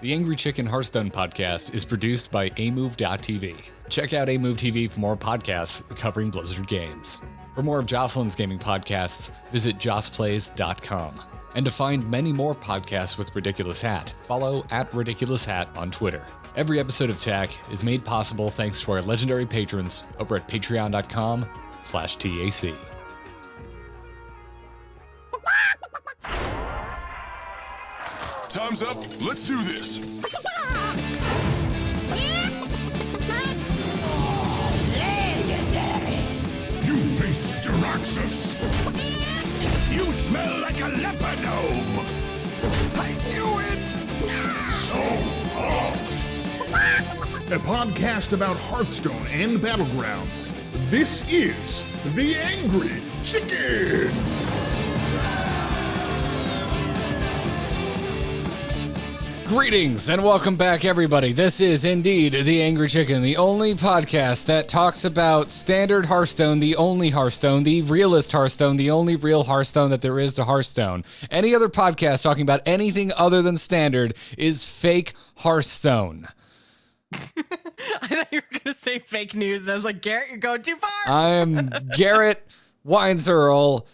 The Angry Chicken Hearthstone podcast is produced by amove.tv. Check out amove TV for more podcasts covering Blizzard games. For more of Jocelyn's gaming podcasts, visit jossplays.com. And to find many more podcasts with Ridiculous Hat, follow @RidiculousHat on Twitter. Every episode of TAC is made possible thanks to our legendary patrons over at patreon.com/TAC. Time's up. Let's do this. Legendary! You face Jaraxxus. You smell like a leopard gnome. I knew it. So hot. A podcast about Hearthstone and Battlegrounds. This is The Angry Chicken! Greetings and welcome back, everybody. This is indeed The Angry Chicken, the only podcast that talks about standard Hearthstone, the only Hearthstone, the realist Hearthstone, the only real Hearthstone that there is to Hearthstone. Any other podcast talking about anything other than standard is fake Hearthstone. I thought you were going to say fake news, and I was like, Garrett, you're going too far. I'm Garrett Weinzerl,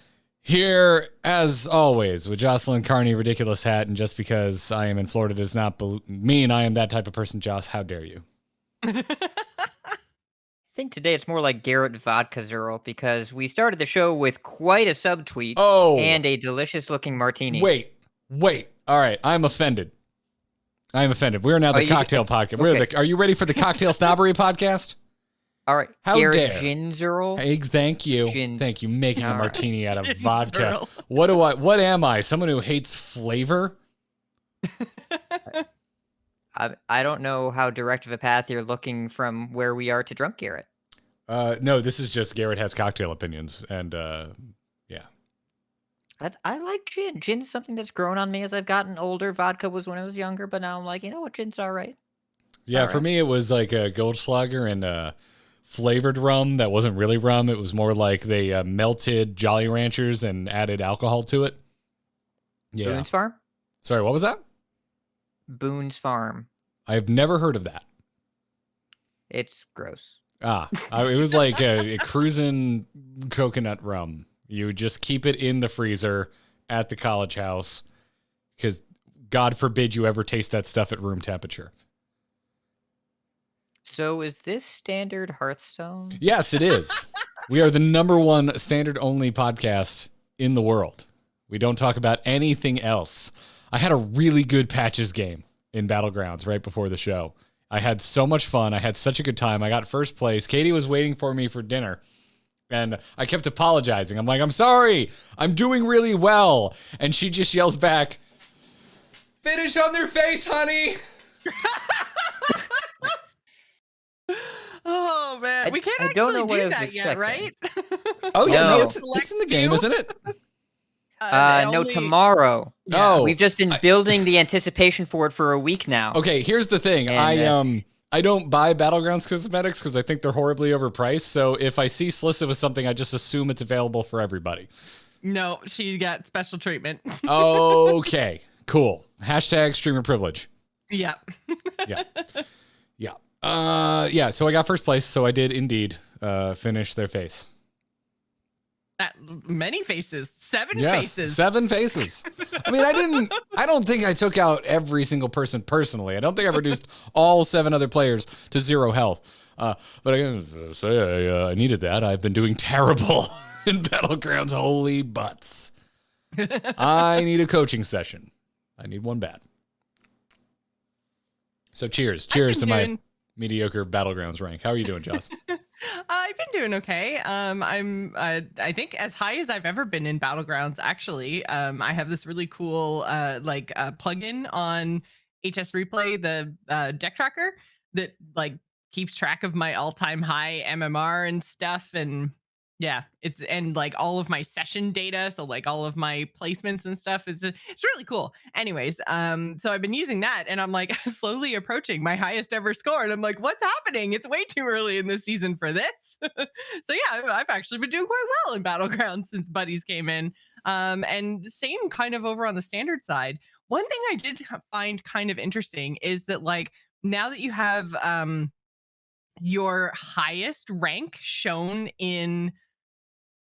here as always with Jocelyn Carney, Ridiculous Hat, and just because I am in Florida does not mean I am that type of person. Joss, how dare you? I think today it's more like Garrett Vodka Zero because we started the show with quite a subtweet and a delicious-looking martini. Wait. All right, I'm offended. We are now the cocktail podcast. Okay. Are you ready for the cocktail snobbery podcast? All right, How Garrett dare. Ginzerl. Eggs, thank you. Gin- Thank you. Making a All right. martini out of Ginzerl. vodka. What am I? Someone who hates flavor? I don't know how direct of a path you're looking from where we are to drunk Garrett. No, this is just Garrett has cocktail opinions, and yeah. I like gin. Gin is something that's grown on me as I've gotten older. Vodka was when I was younger, but now I'm like, you know what, gin's all right. Yeah, All for right. me, it was like a Goldschlager and flavored rum that wasn't really rum. It was more like they melted Jolly Ranchers and added alcohol to it. Yeah. Boone's Farm? Sorry, what was that? Boone's Farm. I've never heard of that. It's gross. It was like a cruising coconut rum. You would just keep it in the freezer at the college house because God forbid you ever taste that stuff at room temperature. So is this standard Hearthstone? Yes, it is. We are the #1 standard-only podcast in the world. We don't talk about anything else. I had a really good patches game in Battlegrounds right before the show. I had so much fun. I had such a good time. I got first place. Katie was waiting for me for dinner, and I kept apologizing. I'm like, I'm sorry. I'm doing really well. And she just yells back, "Finish on their face, honey." Oh, man. We can't I don't know actually what I do was that yet, right? Oh, yeah, No. no, it's in the game, isn't it? No, tomorrow. Yeah. Oh. We've just been building the anticipation for it for a week now. Okay, here's the thing. And, I don't buy Battlegrounds cosmetics because I think they're horribly overpriced. So if I see Slyssa with something, I just assume it's available for everybody. No, she got special treatment. Okay, cool. Hashtag streamer privilege. Yeah. Yeah. So I got first place. So I did indeed finish their face. Many faces. 7 Yes, faces. 7 faces. I mean, I don't think I took out every single person personally. I don't think I reduced all 7 other players to 0 health. But I can say I needed that. I've been doing terrible in Battlegrounds. Holy butts. I need a coaching session. I need one bad. So cheers to my mediocre Battlegrounds rank. How are you doing, Joss? I've been doing okay. I think as high as I've ever been in Battlegrounds. Actually, I have this really cool plugin on HS Replay, the deck tracker that like keeps track of my all-time high MMR and stuff, and yeah, it's and like all of my session data, so like all of my placements and stuff. It's really cool. Anyways, so I've been using that, and I'm like slowly approaching my highest ever score, and I'm like, what's happening? It's way too early in this season for this. So yeah, I've actually been doing quite well in Battlegrounds since buddies came in. And same kind of over on the standard side. One thing I did find kind of interesting is that like now that you have your highest rank shown in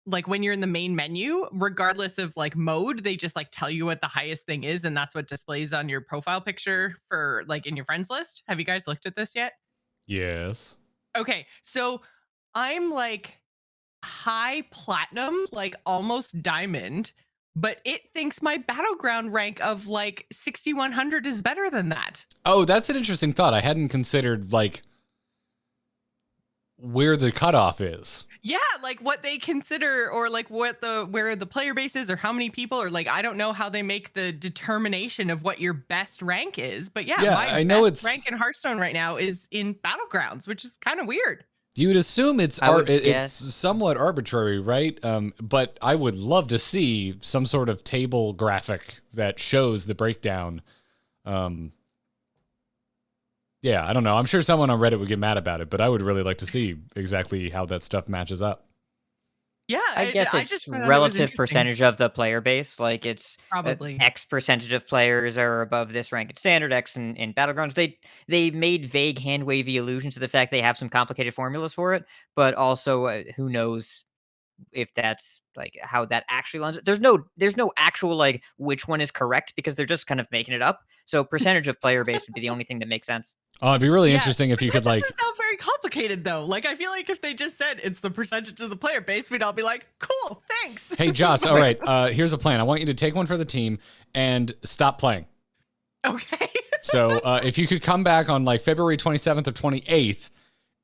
like when you're in the main menu, regardless of like mode, they just like tell you what the highest thing is, and that's what displays on your profile picture for like in your friends list. Have you guys looked at this yet? Yes. Okay, so I'm like high platinum, like almost diamond, but it thinks my battleground rank of like 6100 is better than that. Oh, that's an interesting thought. I hadn't considered like where the cutoff is. Yeah, like what they consider, or like where the player base is, or how many people, or like I don't know how they make the determination of what your best rank is. But yeah, my I know best it's rank in Hearthstone right now is in Battlegrounds, which is kind of weird. You would assume it's somewhat arbitrary, right? But I would love to see some sort of table graphic that shows the breakdown. Yeah, I don't know. I'm sure someone on Reddit would get mad about it, but I would really like to see exactly how that stuff matches up. Yeah, I guess it's just thought it was relative interesting. percentage of the player base. Like it's Probably. X percentage of players are above this rank in standard, X in battlegrounds. They made vague hand wavy allusions to the fact they have some complicated formulas for it, but also who knows if that's like how that actually lands. There's no actual like which one is correct because they're just kind of making it up. So percentage of player base would be the only thing that makes sense. Oh, it'd be really interesting if you could like. That doesn't sound very complicated though. Like I feel like if they just said it's the percentage of the player base, we'd all be like, "Cool, thanks." Hey, Joss. All right, here's a plan. I want you to take one for the team and stop playing. Okay. So if you could come back on like February 27th or 28th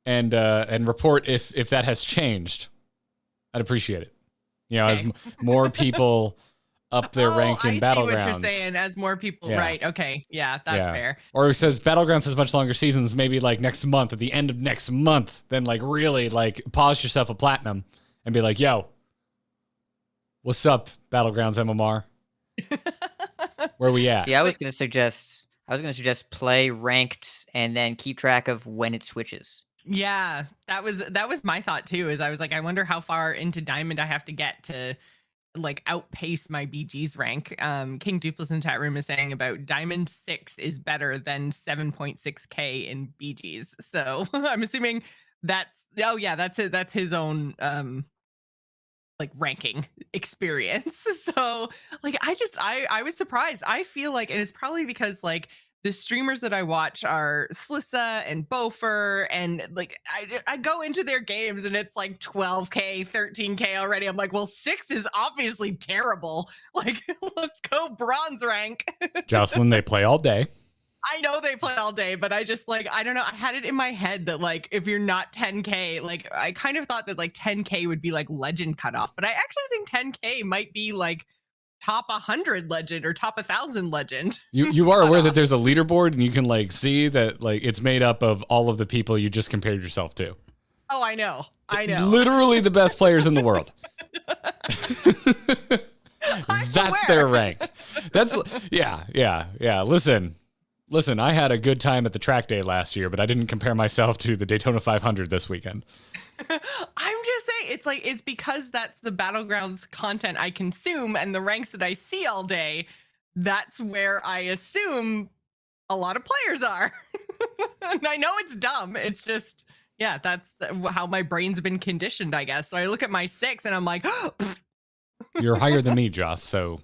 and report if that has changed, I'd appreciate it. You know, Okay. as more people up their rank in I Battlegrounds. see what you're saying. As more people, Yeah. right? Okay, yeah, that's fair. Or it says Battlegrounds has much longer seasons, maybe like next month, at the end of next month, then like really like pause yourself a platinum and be like, yo, what's up, Battlegrounds MMR? Where we at? See, I was gonna suggest play ranked and then keep track of when it switches. Yeah, that was my thought too. Is I was like, I wonder how far into Diamond I have to get to like outpace my BG's rank. King Dupless in chat room is saying about Diamond 6 is better than 7.6k in BG's. So I'm assuming that's it. That's his own like ranking experience. So like I was surprised. I feel like, and it's probably because like the streamers that I watch are Slissa and Bofer, and like I go into their games and it's like 12k, 13k already. I'm like, well, 6 is obviously terrible. Like, let's go bronze rank. Jocelyn, they play all day. I know they play all day, but I just like, I don't know. I had it in my head that like, if you're not 10k, like I kind of thought that like 10k would be like legend cutoff, but I actually think 10k might be like top 100 legend or top 1,000 legend. You are aware that there's a leaderboard and you can like see that like it's made up of all of the people you just compared yourself to. Oh, I know. Literally the best players in the world. That's their rank. That's yeah. Listen, I had a good time at the track day last year, but I didn't compare myself to the Daytona 500 this weekend. I'm just saying, it's because that's the Battlegrounds content I consume and the ranks that I see all day. That's where I assume a lot of players are. And I know it's dumb. It's just, yeah, that's how my brain's been conditioned, I guess. So I look at my 6 and I'm like, you're higher than me, Joss. So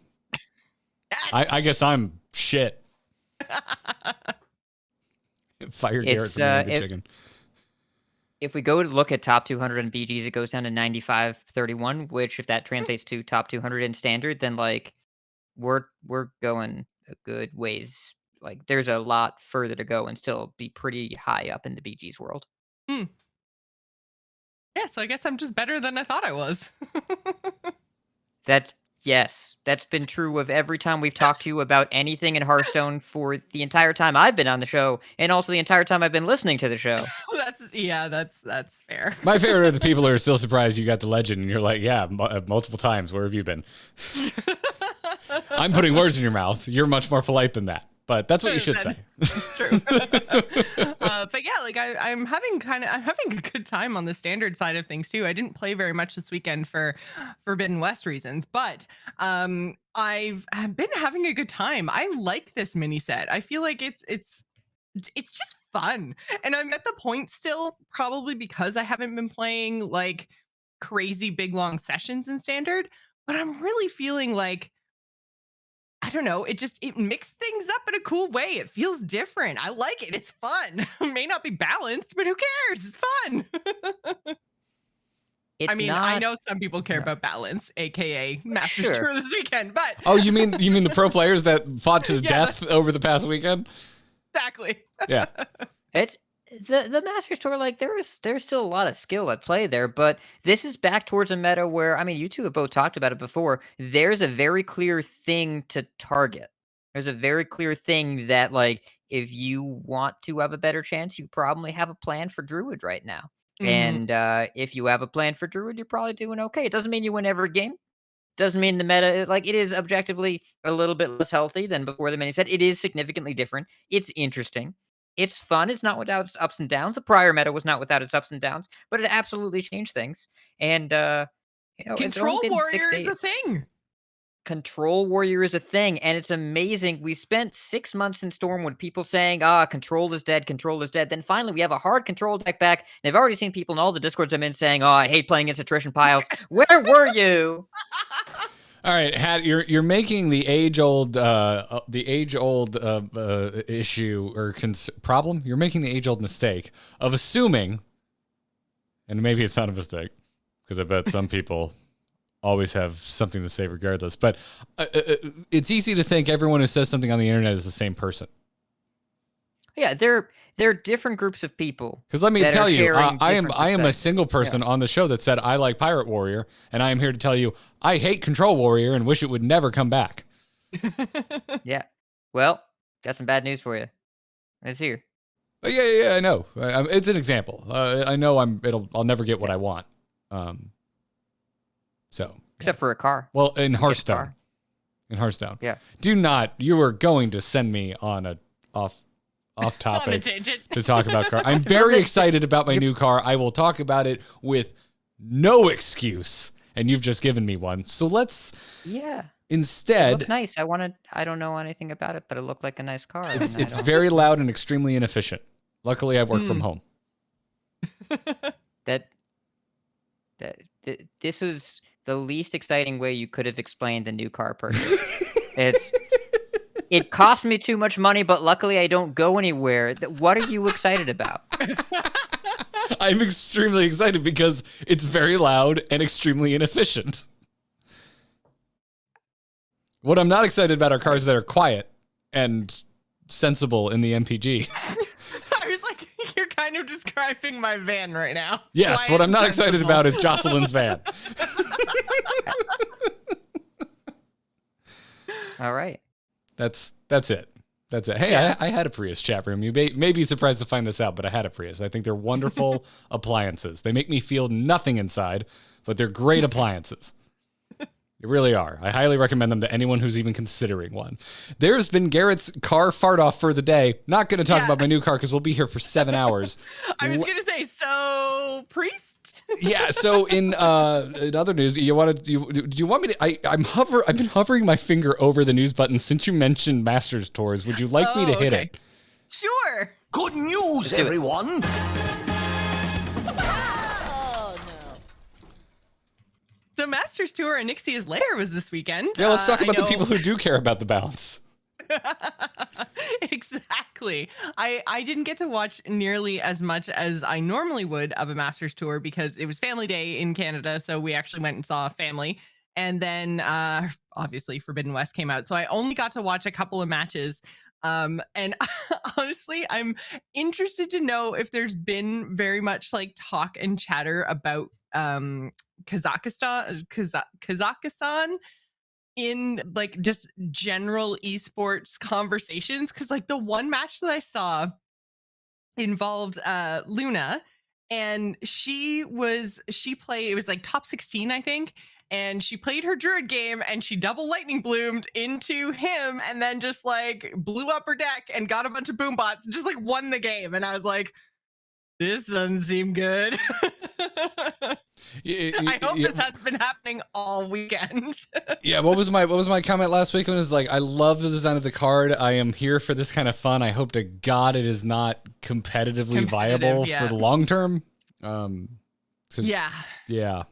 yes! I guess I'm shit. Fire Garrett from the chicken. If we go to look at top 200 in BGs, it goes down to 95.31, which if that translates to top 200 in standard, then like we're going a good ways. Like there's a lot further to go and still be pretty high up in the BGs world. Yeah, so I guess I'm just better than I thought I was. That's been true of every time we've talked to you about anything in Hearthstone for the entire time I've been on the show, and also the entire time I've been listening to the show. That's fair. My favorite are the people who are still surprised you got the legend, and you're like, yeah, multiple times. Where have you been? I'm putting words in your mouth. You're much more polite than that. but that's what you should say. That's true. But yeah, like I'm having a good time on the standard side of things too. I didn't play very much this weekend for Forbidden West reasons, but I've been having a good time. I like this mini set. I feel like it's just fun, and I'm at the point still, probably because I haven't been playing like crazy big long sessions in standard, but I'm really feeling like, I don't know, it mixed things up in a cool way. It feels different. I like it. It's fun. It may not be balanced, but who cares? It's fun. It's I mean, not, I know some people care about balance, aka Masters Sure. Tour this weekend, but Oh, you mean the pro players that fought to Yeah. death over the past weekend? exactly. Yeah. It's the Masters Tour, like there's still a lot of skill at play there, but this is back towards a meta where, I mean, you two have both talked about it before. There's a very clear thing to target. There's a very clear thing that, like, if you want to have a better chance, you probably have a plan for Druid right now. Mhm. And if you have a plan for Druid, you're probably doing okay. It doesn't mean you win every game. Doesn't mean the meta like, it is objectively a little bit less healthy than before the mini set. It is significantly different. It's interesting. It's fun. It's not without its ups and downs. The prior meta was not without its ups and downs, but it absolutely changed things. And it's only Control been 6 Warrior is a days. thing. Control Warrior is a thing, and it's amazing. We spent 6 months in Stormwood, people saying, Control is dead, Control is dead. Then finally, we have a hard Control deck back, and I've already seen people in all the Discords I'm in saying, I hate playing against attrition piles. Where were you? All right, Hat, you're making the age-old issue or problem. You're making the age-old mistake of assuming, and maybe it's not a mistake, because I bet some people always have something to say regardless. But it's easy to think everyone who says something on the internet is the same person. Yeah, they're different groups of people. Because let me that are tell you, sharing I am different a perspectives. single person on the show that said I like Pirate Warrior, and I am here to tell you I hate Control Warrior and wish it would never come back. Yeah. Well, got some bad news for you. It's here. Yeah, I know. It's an example. I know I'll never get what I want. So Except for a car. well, in Hearthstone. car. In Hearthstone. Yeah. You are going to send me on a off On a topic tangent. to talk about car. I'm very excited about my new car. I will talk about it with no excuse. And you've just given me one. So let's Yeah. It instead, looked nice. I don't know anything about it, but it looked like a nice car. it's and I it's don't- very loud and extremely inefficient. Luckily, I work from home. This was the least exciting way you could have explained the new car purchase. It cost me too much money, but luckily I don't go anywhere. What are you excited about? I'm extremely excited because it's very loud and extremely inefficient. What I'm not excited about are cars that are quiet and sensible in the MPG. I was like, you're kind of describing my van right now. Yes, Quiet what I'm and not excited sensible. about is Jocelyn's van. All right. That's it. That's it. Hey, I had a Prius, chat room. You may be surprised to find this out, but I had a Prius. I think they're wonderful appliances. They make me feel nothing inside, but they're great appliances. They really are. I highly recommend them to anyone who's even considering one. There's been Garrett's car fart off for the day. Not going to talk about my new car because we'll be here for 7 hours. I was gonna say, so Priest. Yeah. So in other news, do you want me to? I've been hovering my finger over the news button since you mentioned Masters Tours. Would you like me to hit it? Sure. Good news, do it. everyone! So Masters Tour and Nixia's Lair was this weekend. Yeah. Let's talk I about the know- people who do care about the balance. Exactly. I didn't get to watch nearly as much as I normally would of a Masters Tour because it was family day in Canada, so we actually went and saw family. And then obviously Forbidden West came out, so I only got to watch a couple of matches. And honestly, I'm interested to know if there's been very much like talk and chatter about Kazakhstan in like just general esports conversations, because like the one match that I saw involved Luna, and she played, it was like top 16 I think, and she played her druid game and she double lightning bloomed into him and then just like blew up her deck and got a bunch of boom bots, just like won the game. And I was like, this doesn't seem good. I hope this has been happening all weekend. Yeah, what was my comment last week when it was like, I love the design of the card. I am here for this kind of fun. I hope to God it is not competitively viable for the long term. Yeah. Yeah.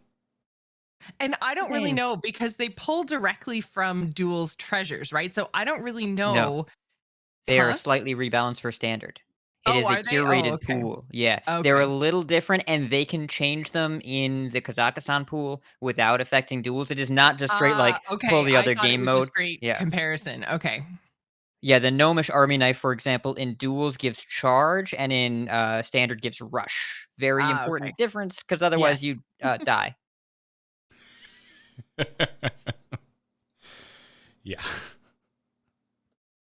And I don't really know because they pull directly from Duel's treasures, right? So I don't really know. No. They are slightly rebalanced for standard. It is a curated pool. Yeah. They're a little different, and they can change them in the Kazakhstan pool without affecting duels. It is not just straight pull the other game mode. A straight comparison. Okay. Yeah, the Gnomish Army Knife, for example, in duels gives charge, and in standard gives rush. Very important difference, because otherwise you die. Yeah.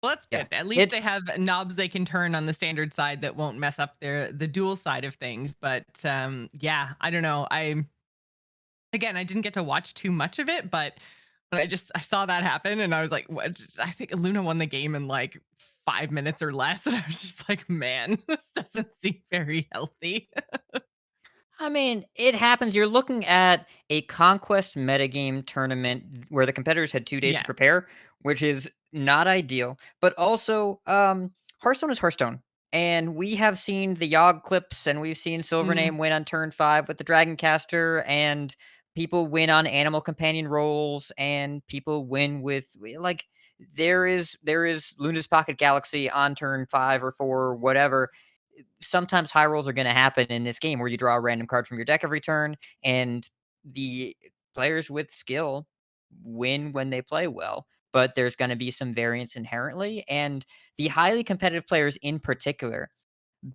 Well, that's good. At least they have knobs they can turn on the standard side that won't mess up the dual side of things. But yeah, I don't know. I didn't get to watch too much of it, but I saw that happen and I was like, what? I think Luna won the game in like 5 minutes or less. And I was just like, man, this doesn't seem very healthy. I mean, it happens. You're looking at a conquest metagame tournament where the competitors had 2 days to prepare, which is not ideal. But also, Hearthstone is Hearthstone. And we have seen the Yogg clips, and we've seen Silvername win on turn 5 with the Dragoncaster, and people win on Animal Companion rolls, and people win with, like, there is Luna's Pocket Galaxy on turn 5 or 4 or whatever. Sometimes high rolls are going to happen in this game where you draw a random card from your deck every turn, and the players with skill win when they play well. But there's going to be some variance inherently, and the highly competitive players in particular,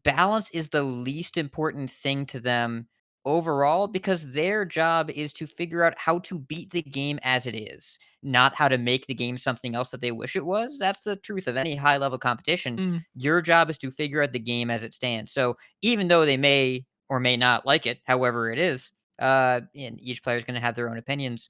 balance is the least important thing to them overall, because their job is to figure out how to beat the game as it is, not how to make the game something else that they wish it was. That's the truth of any high level competition. Your job is to figure out the game as it stands. So even though they may or may not like it, however it is, and each player is going to have their own opinions.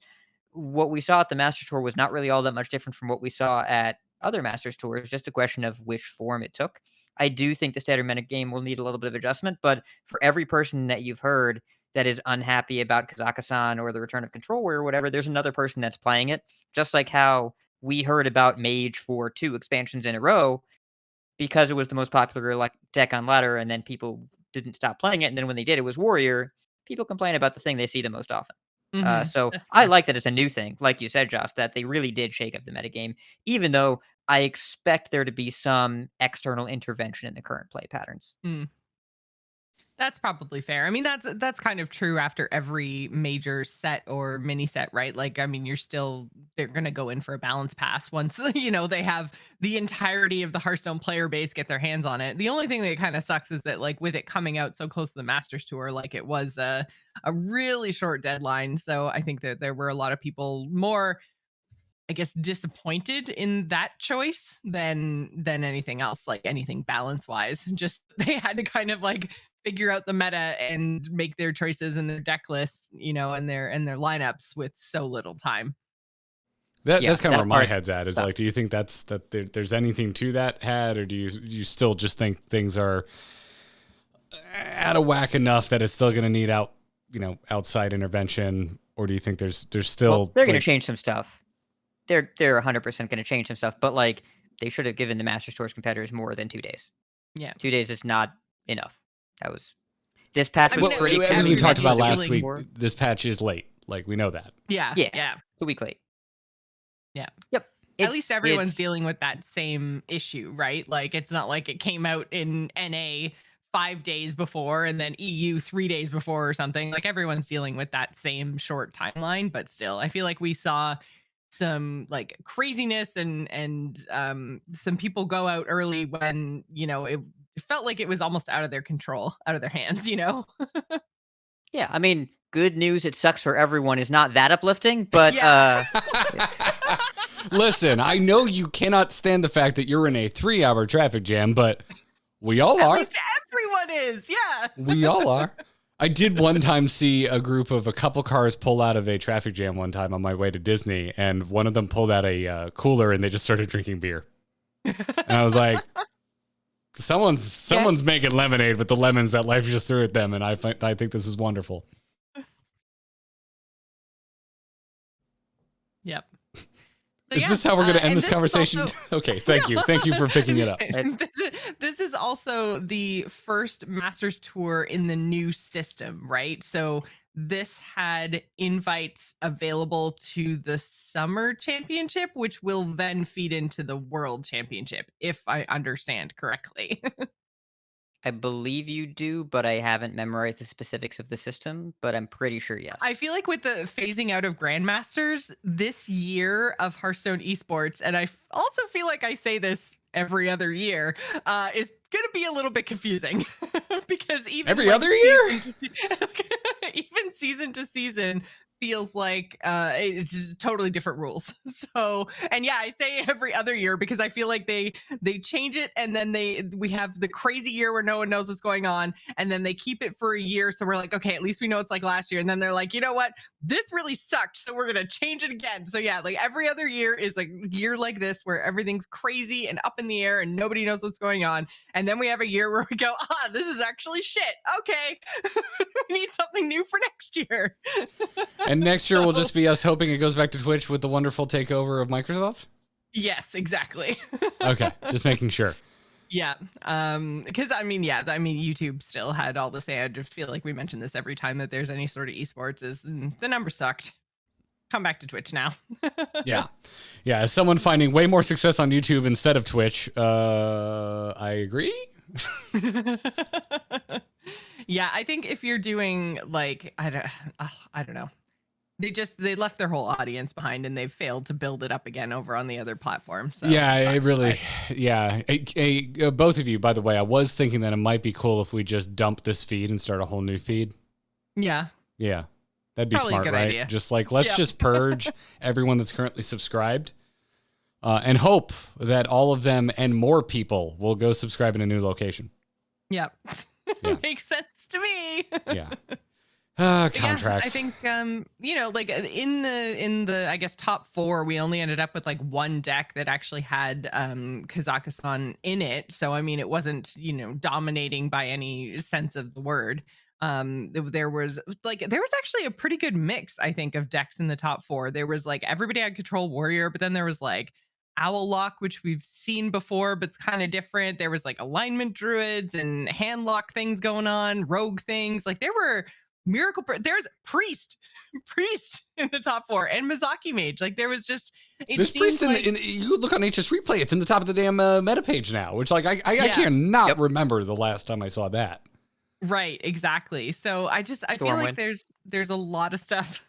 What we saw at the Masters Tour was not really all that much different from what we saw at other Masters Tours, just a question of which form it took. I do think the standard meta game will need a little bit of adjustment, but for every person that you've heard that is unhappy about Kazakhstan or the return of Control Warrior or whatever, there's another person that's playing it. Just like how we heard about Mage for 2 expansions in a row because it was the most popular deck on ladder, and then people didn't stop playing it. And then when they did, it was Warrior. People complain about the thing they see the most often. So I like that it's a new thing, like you said, Josh, that they really did shake up the metagame, even though I expect there to be some external intervention in the current play patterns. That's probably fair. I mean, that's kind of true after every major set or mini set, right? Like, I mean, they're going to go in for a balance pass once, they have the entirety of the Hearthstone player base get their hands on it. The only thing that kind of sucks is that, like, with it coming out so close to the Masters Tour, like, it was a really short deadline. So I think that there were a lot of people more, I guess, disappointed in that choice than anything else, like anything balance wise. Just they had to kind of like figure out the meta and make their choices in their deck lists, and their lineups with so little time. That's kind of where my head's at. Is like, do you think that there's anything to that head, or do you still just think things are out of whack enough that it's still going to need outside intervention, or do you think there's still they're going to change some stuff? They're 100% going to change some stuff, but like they should have given the Masters Tours competitors more than 2 days. Yeah, 2 days is not enough. This patch was pretty. As we talked about last week, this patch is late. Like, we know that. Yeah. 2 week late. Yeah. Yep. At least everyone's dealing with that same issue, right? Like, it's not like it came out in NA 5 days before and then EU 3 days before or something. Like, everyone's dealing with that same short timeline, but still, I feel like we saw some like craziness and some people go out early when it felt like it was almost out of their control, out of their hands. Yeah, I mean, good news, it sucks for everyone is not that uplifting, but listen, I know you cannot stand the fact that you're in a 3-hour traffic jam, but we all are. At least everyone is. Yeah, we all are. I did one time see a group of a couple cars pull out of a traffic jam one time on my way to Disney, and one of them pulled out a cooler and they just started drinking beer. And I was like, someone's making lemonade with the lemons that life just threw at them, and I think this is wonderful. Yep. Is this how we're going to end this conversation? Also, okay, thank you. Thank you for picking it up. This is also the first Masters Tour in the new system, right? So this had invites available to the Summer Championship, which will then feed into the World Championship, if I understand correctly. I believe you do, but I haven't memorized the specifics of the system, but I'm pretty sure yes. I feel like with the phasing out of Grandmasters this year of Hearthstone esports, and I also feel like I say this every other year, is going to be a little bit confusing because even every other year, even season to season feels like it's just totally different rules. So, and yeah, I say every other year because I feel like they change it, and then we have the crazy year where no one knows what's going on, and then they keep it for a year, so we're like, okay, at least we know it's like last year, and then they're like, you know what, this really sucked, so we're gonna change it again. So yeah, like every other year is like a year like this where everything's crazy and up in the air and nobody knows what's going on, and then we have a year where we go, this is actually shit. Okay, we need something new for next year. And next year will just be us hoping it goes back to Twitch with the wonderful takeover of Microsoft? Yes, exactly. Okay, just making sure. Yeah, because YouTube still had all the say. I just feel like we mention this every time that there's any sort of esports is the numbers sucked. Come back to Twitch now. Yeah. As someone finding way more success on YouTube instead of Twitch, I agree. Yeah, I think if you're doing like I don't know. They left their whole audience behind, and they've failed to build it up again over on the other platform. So yeah, it really, yeah. Both of you, by the way, I was thinking that it might be cool if we just dump this feed and start a whole new feed. Yeah. Yeah. That'd be probably smart, a good right? idea. Just like, let's just purge everyone that's currently subscribed and hope that all of them and more people will go subscribe in a new location. Yep. Yeah. Makes sense to me. Yeah. Contracts. Yeah, I think like in the I guess top 4, we only ended up with like one deck that actually had Kazakhstan in it. So I mean, it wasn't dominating by any sense of the word. There was actually a pretty good mix, I think, of decks in the top 4. There was like everybody had Control Warrior, but then there was like Owl Lock, which we've seen before, but it's kind of different. There was like alignment druids and hand lock things going on, rogue things. Like there were there's priest in the top 4, and Mizaki Mage. Like there was just there's priest you look on HS Replay, it's in the top of the damn meta page now, which like I cannot remember the last time I saw that. Right, exactly. So I feel like there's a lot of stuff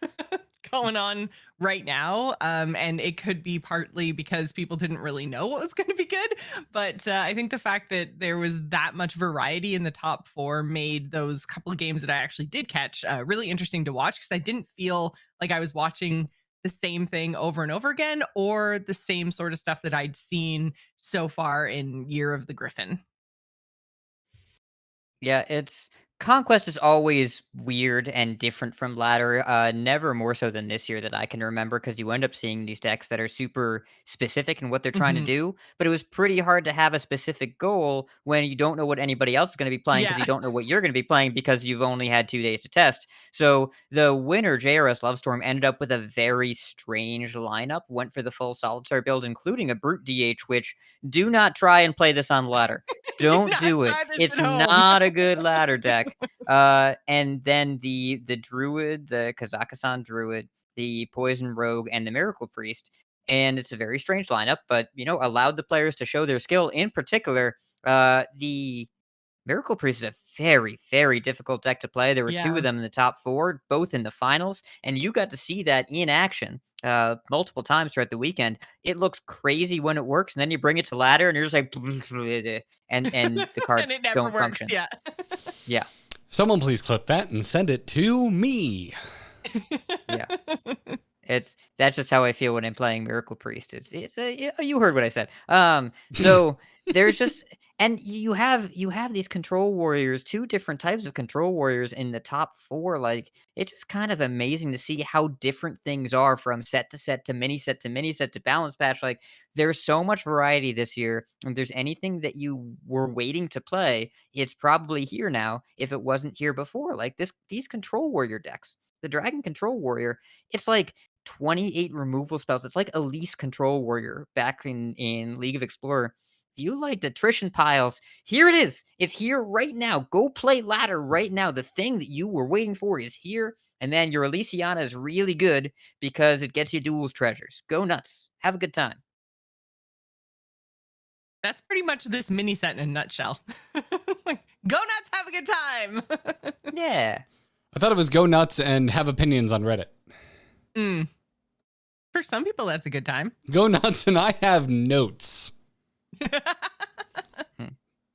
going on right now, and it could be partly because people didn't really know what was going to be good, but I think the fact that there was that much variety in the top 4 made those couple of games that I actually did catch really interesting to watch, because I didn't feel like I was watching the same thing over and over again, or the same sort of stuff that I'd seen so far in Year of the Griffin. Yeah, Conquest is always weird and different from Ladder, never more so than this year that I can remember, because you end up seeing these decks that are super specific in what they're trying to do, but it was pretty hard to have a specific goal when you don't know what anybody else is going to be playing, because you don't know what you're going to be playing, because you've only had 2 days to test. So the winner, JRS Lovestorm, ended up with a very strange lineup, went for the full Solitaire build, including a Brute DH, which do not try and play this on Ladder. Don't do it. It's not a good Ladder deck. And then the Druid, the Kazakhstan Druid, the Poison Rogue, and the Miracle Priest. And it's a very strange lineup, but allowed the players to show their skill. In particular, the Miracle Priest is a very, very difficult deck to play. There were 2 of them in the top 4, both in the finals, and you got to see that in action multiple times throughout the weekend. It looks crazy when it works, and then you bring it to Ladder, and you're just like, and the cards and it never don't works. function. Yeah. Yeah. Someone please clip that and send it to me. Yeah. That's just how I feel when I'm playing Miracle Priest. You heard what I said. So there's just And you have these control warriors, 2 different types of control warriors in the top 4, like, it's just kind of amazing to see how different things are from set to mini set to mini set to balance patch, like, there's so much variety this year, and if there's anything that you were waiting to play, it's probably here now if it wasn't here before, like, these control warrior decks, the Dragon Control Warrior, it's like 28 removal spells, it's like Elise Control Warrior back in League of Explorer. You liked attrition piles. Here it is. It's here right now. Go play ladder right now. The thing that you were waiting for is here. And then your Elysiana is really good because it gets you duels treasures. Go nuts. Have a good time. That's pretty much this mini set in a nutshell. Like, go nuts, have a good time. Yeah. I thought it was go nuts and have opinions on Reddit. For some people, that's a good time. Go nuts and I have notes.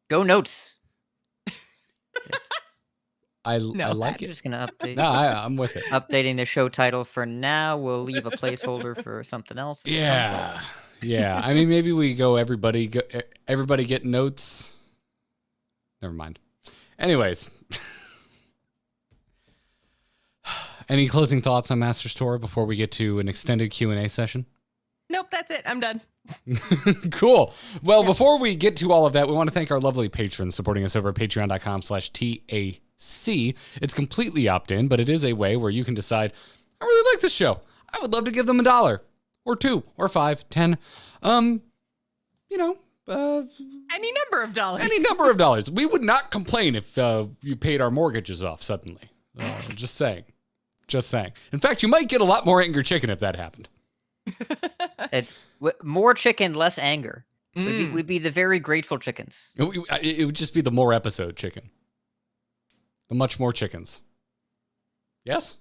Go notes. I like I'm it. just gonna update. No, I'm with it. Updating the show title for now. We'll leave a placeholder for something else. Yeah. Yeah. I mean, maybe we go everybody get notes. Never mind. Anyways. Any closing thoughts on Master's Tour before we get to an extended Q&A session? Nope, that's it. I'm done. Cool. Well, before we get to all of that, we want to thank our lovely patrons supporting us over at patreon.com/TAC. It's completely opt-in, but it is a way where you can decide, I really like this show. I would love to give them $1 or $2 or $5, $10. Any number of dollars. Any number of dollars. We would not complain if you paid our mortgages off suddenly. Just saying. Just saying. In fact, you might get a lot more Angry Chicken if that happened. It's more chicken, less anger. We'd be the very grateful chickens. It would just be the more episode chicken. The much more chickens. Yes?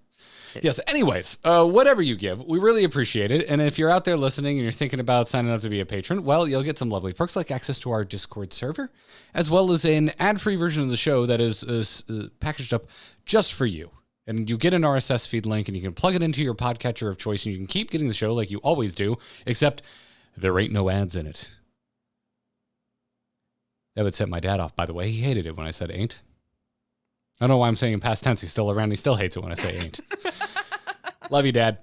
Yes. Anyways, whatever you give, we really appreciate it. And if you're out there listening and you're thinking about signing up to be a patron, well, you'll get some lovely perks like access to our Discord server, as well as an ad-free version of the show that is packaged up just for you. And you get an RSS feed link, and you can plug it into your podcatcher of choice, and you can keep getting the show like you always do, except there ain't no ads in it. That would set my dad off, by the way. He hated it when I said ain't. I don't know why I'm saying in past tense. He's still around. He still hates it when I say ain't. Love you, Dad.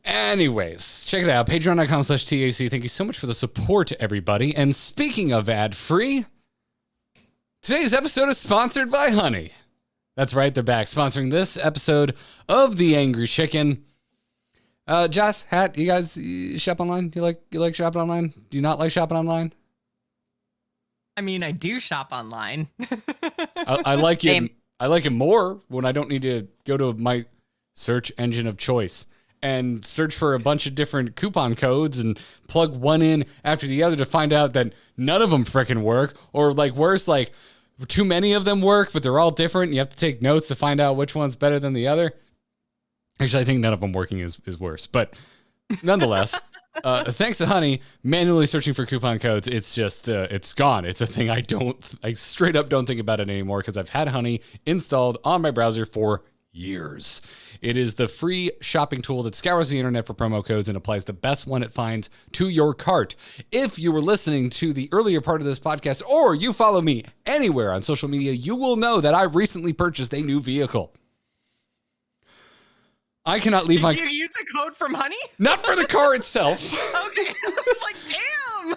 Anyways, check it out. Patreon.com/TAC. Thank you so much for the support, everybody. And speaking of ad-free, today's episode is sponsored by Honey. That's right, they're back sponsoring this episode of The Angry Chicken. Joss, Hat, you guys shop online? You like shopping online? Do you not like shopping online? I mean, I do shop online. I like it. I like it more when I don't need to go to my search engine of choice and search for a bunch of different coupon codes and plug one in after the other to find out that none of them frickin' work, or like worse, like too many of them work, but they're all different. And you have to take notes to find out which one's better than the other. Actually, I think none of them working is worse, but nonetheless, thanks to Honey, manually searching for coupon codes, it's just, it's gone. It's a thing I straight up don't think about it anymore because I've had Honey installed on my browser for years. It is the free shopping tool that scours the internet for promo codes and applies the best one it finds to your cart. If you were listening to the earlier part of this podcast, or you follow me anywhere on social media, you will know that I recently purchased a new vehicle. I cannot leave Did you use a code from Honey? Not for the car itself. Okay. I was like, damn.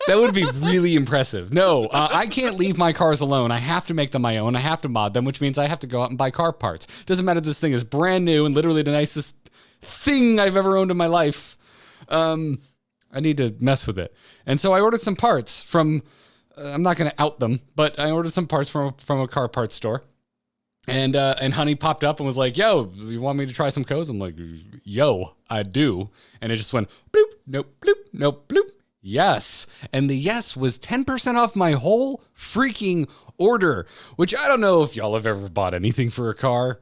That would be really impressive. No, I can't leave my cars alone. I have to make them my own. I have to mod them, which means I have to go out and buy car parts. Doesn't matter if this thing is brand new and literally the nicest thing I've ever owned in my life. I need to mess with it. And so I ordered some parts from, I'm not going to out them, but I ordered some parts from a car parts store. And Honey popped up and was like, yo, you want me to try some codes? I'm like, yo, I do. And it just went bloop, nope, bloop, nope, bloop. Yes. And the yes was 10% off my whole freaking order, which I don't know if y'all have ever bought anything for a car.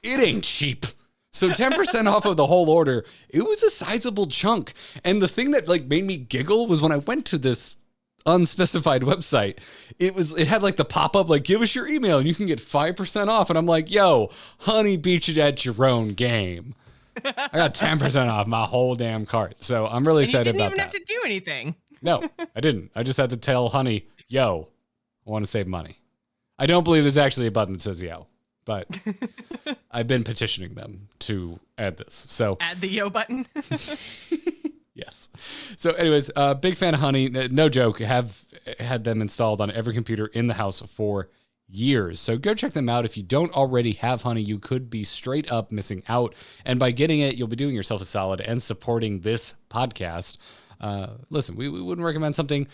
It ain't cheap. So 10% off of the whole order, it was a sizable chunk. And the thing that like made me giggle was when I went to this unspecified website, it had like the pop-up like, give us your email and you can get 5% off. And I'm like, yo, Honey, beat it at your own game. I got 10% off my whole damn cart. So I'm really excited about that. You didn't even have to do anything. No, I didn't. I just had to tell Honey, yo, I want to save money. I don't believe there's actually a button that says yo, but I've been petitioning them to add this. So Add the yo button. yes. So anyways, big fan of Honey. No joke. Have had them installed on every computer in the house for years. So go check them out. If you don't already have Honey, you could be straight up missing out. And by getting it, you'll be doing yourself a solid and supporting this podcast. Listen, we wouldn't recommend something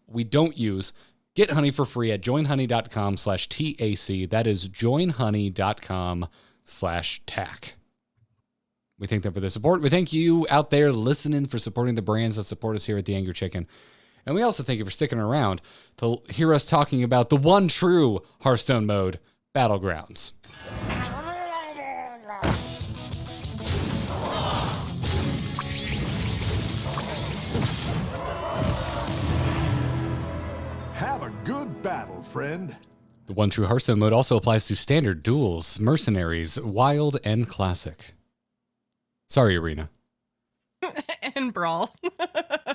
we don't use. Get Honey for free at joinhoney.com/TAC. That is joinhoney.com/TAC. We thank them for the support. We thank you out there listening for supporting the brands that support us here at The Angry Chicken. And we also thank you for sticking around to hear us talking about the one true Hearthstone mode, Battlegrounds. Have a good battle, friend. The one true Hearthstone mode also applies to standard, duels, mercenaries, wild, and classic. Sorry, Arena. And Brawl.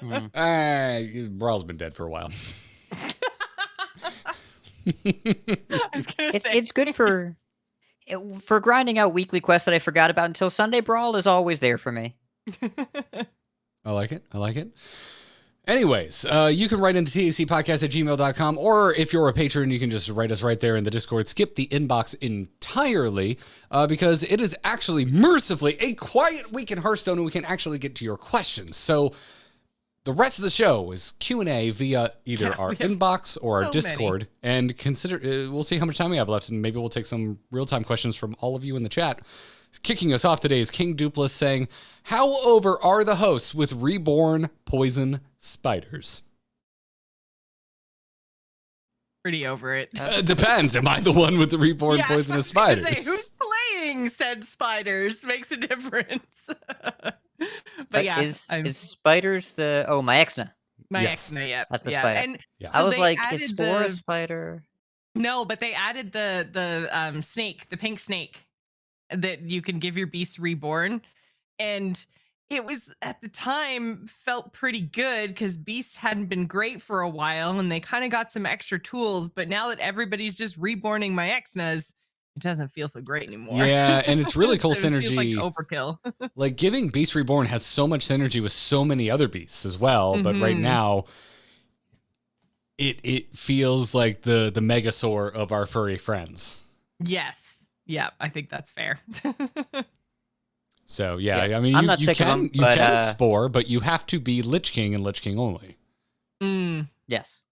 Brawl's been dead for a while. It's good for grinding out weekly quests that I forgot about until Sunday. Brawl is always there for me. I like it. Anyways, you can write into tacpodcast@gmail.com, or if you're a patron, you can just write us right there in the Discord. Skip the inbox entirely, because it is actually mercifully a quiet week in Hearthstone, and we can actually get to your questions. So the rest of the show is Q&A via either our inbox or our Discord. And consider, we'll see how much time we have left, and maybe we'll take some real-time questions from all of you in the chat. Kicking us off today is King Dupless saying, how over are the hosts with reborn poison spiders? Pretty over it. Depends. Am I the one with the reborn Yeah, poisonous I was gonna spiders? say, who's playing said spiders makes a difference. But yeah, is spiders my Exna? my Yes. Exna, yeah. That's the yeah. spider. And Yeah. I was they like, added is Spore a spider? No, but they added the snake, the pink snake that you can give your beast reborn. And it was at the time felt pretty good because beasts hadn't been great for a while and they kind of got some extra tools. But now that everybody's just reborning my Exnas, it doesn't feel so great anymore. Yeah, and it's really cool It feels synergy. like overkill. Like giving Beast Reborn has so much synergy with so many other beasts as well. But right now, it feels like the Megasaur of our furry friends. Yes. Yeah, I think that's fair. So I mean, I'm not you sick of them, can but, Spore, but you have to be Lich King and Lich King only. Yes.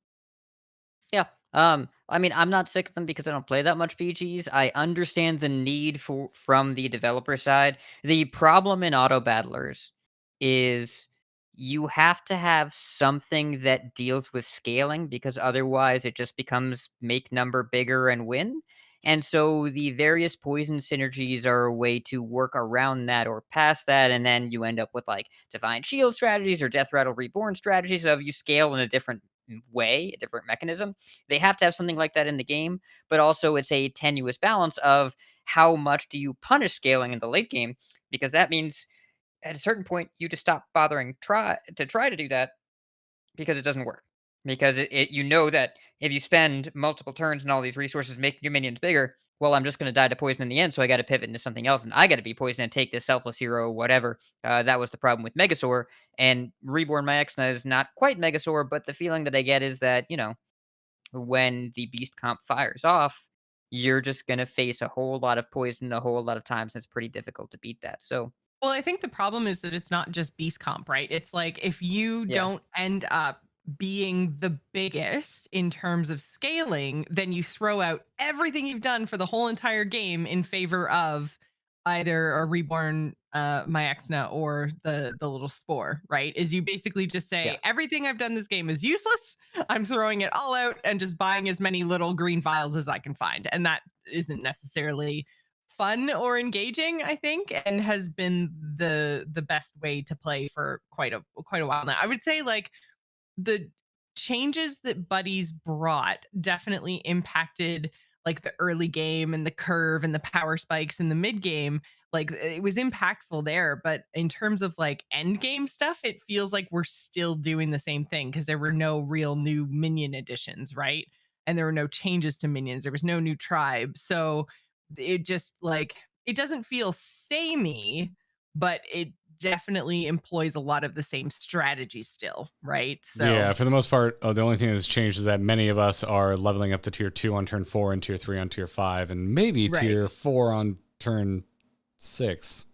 Yeah. I mean, I'm not sick of them because I don't play that much BGs. I understand the need from the developer side. The problem in auto battlers is you have to have something that deals with scaling because otherwise it just becomes make number bigger and win. And so the various poison synergies are a way to work around that or past that, and then you end up with like divine shield strategies or death rattle reborn strategies of you scale in a different way, a different mechanism. They have to have something like that in the game, but also it's a tenuous balance of how much do you punish scaling in the late game, because that means at a certain point you just stop bothering try to do that because it doesn't work. Because you know that if you spend multiple turns and all these resources making your minions bigger, well, I'm just going to die to poison in the end, so I got to pivot into something else, and I got to be poisoned and take this selfless hero, whatever. That was the problem with Megasaur, and Reborn My Exna is not quite Megasaur, but the feeling that I get is that, when the Beast comp fires off, you're just going to face a whole lot of poison a whole lot of times, and it's pretty difficult to beat that. So, Well, I think the problem is that it's not just beast comp, right? It's like if you don't end up being the biggest in terms of scaling, then you throw out everything you've done for the whole entire game in favor of either a reborn my Exna or the little spore, right? Is you basically just say everything I've done this game is useless. I'm throwing it all out and just buying as many little green vials as I can find. And that isn't necessarily fun or engaging, I think, and has been the best way to play for quite a while now. I would say like the changes that Buddies brought definitely impacted like the early game and the curve and the power spikes in the mid game. like it was impactful there, but in terms of like end game stuff, it feels like we're still doing the same thing because there were no real new minion additions, right? And there were no changes to minions. There was no new tribe. So it just like it doesn't feel samey, but it definitely employs a lot of the same strategy still, right? So Yeah, for the most part, the only thing that's changed is that many of us are leveling up to tier 2 on turn 4 and tier 3 on tier 5 and maybe right. tier 4 on turn 6.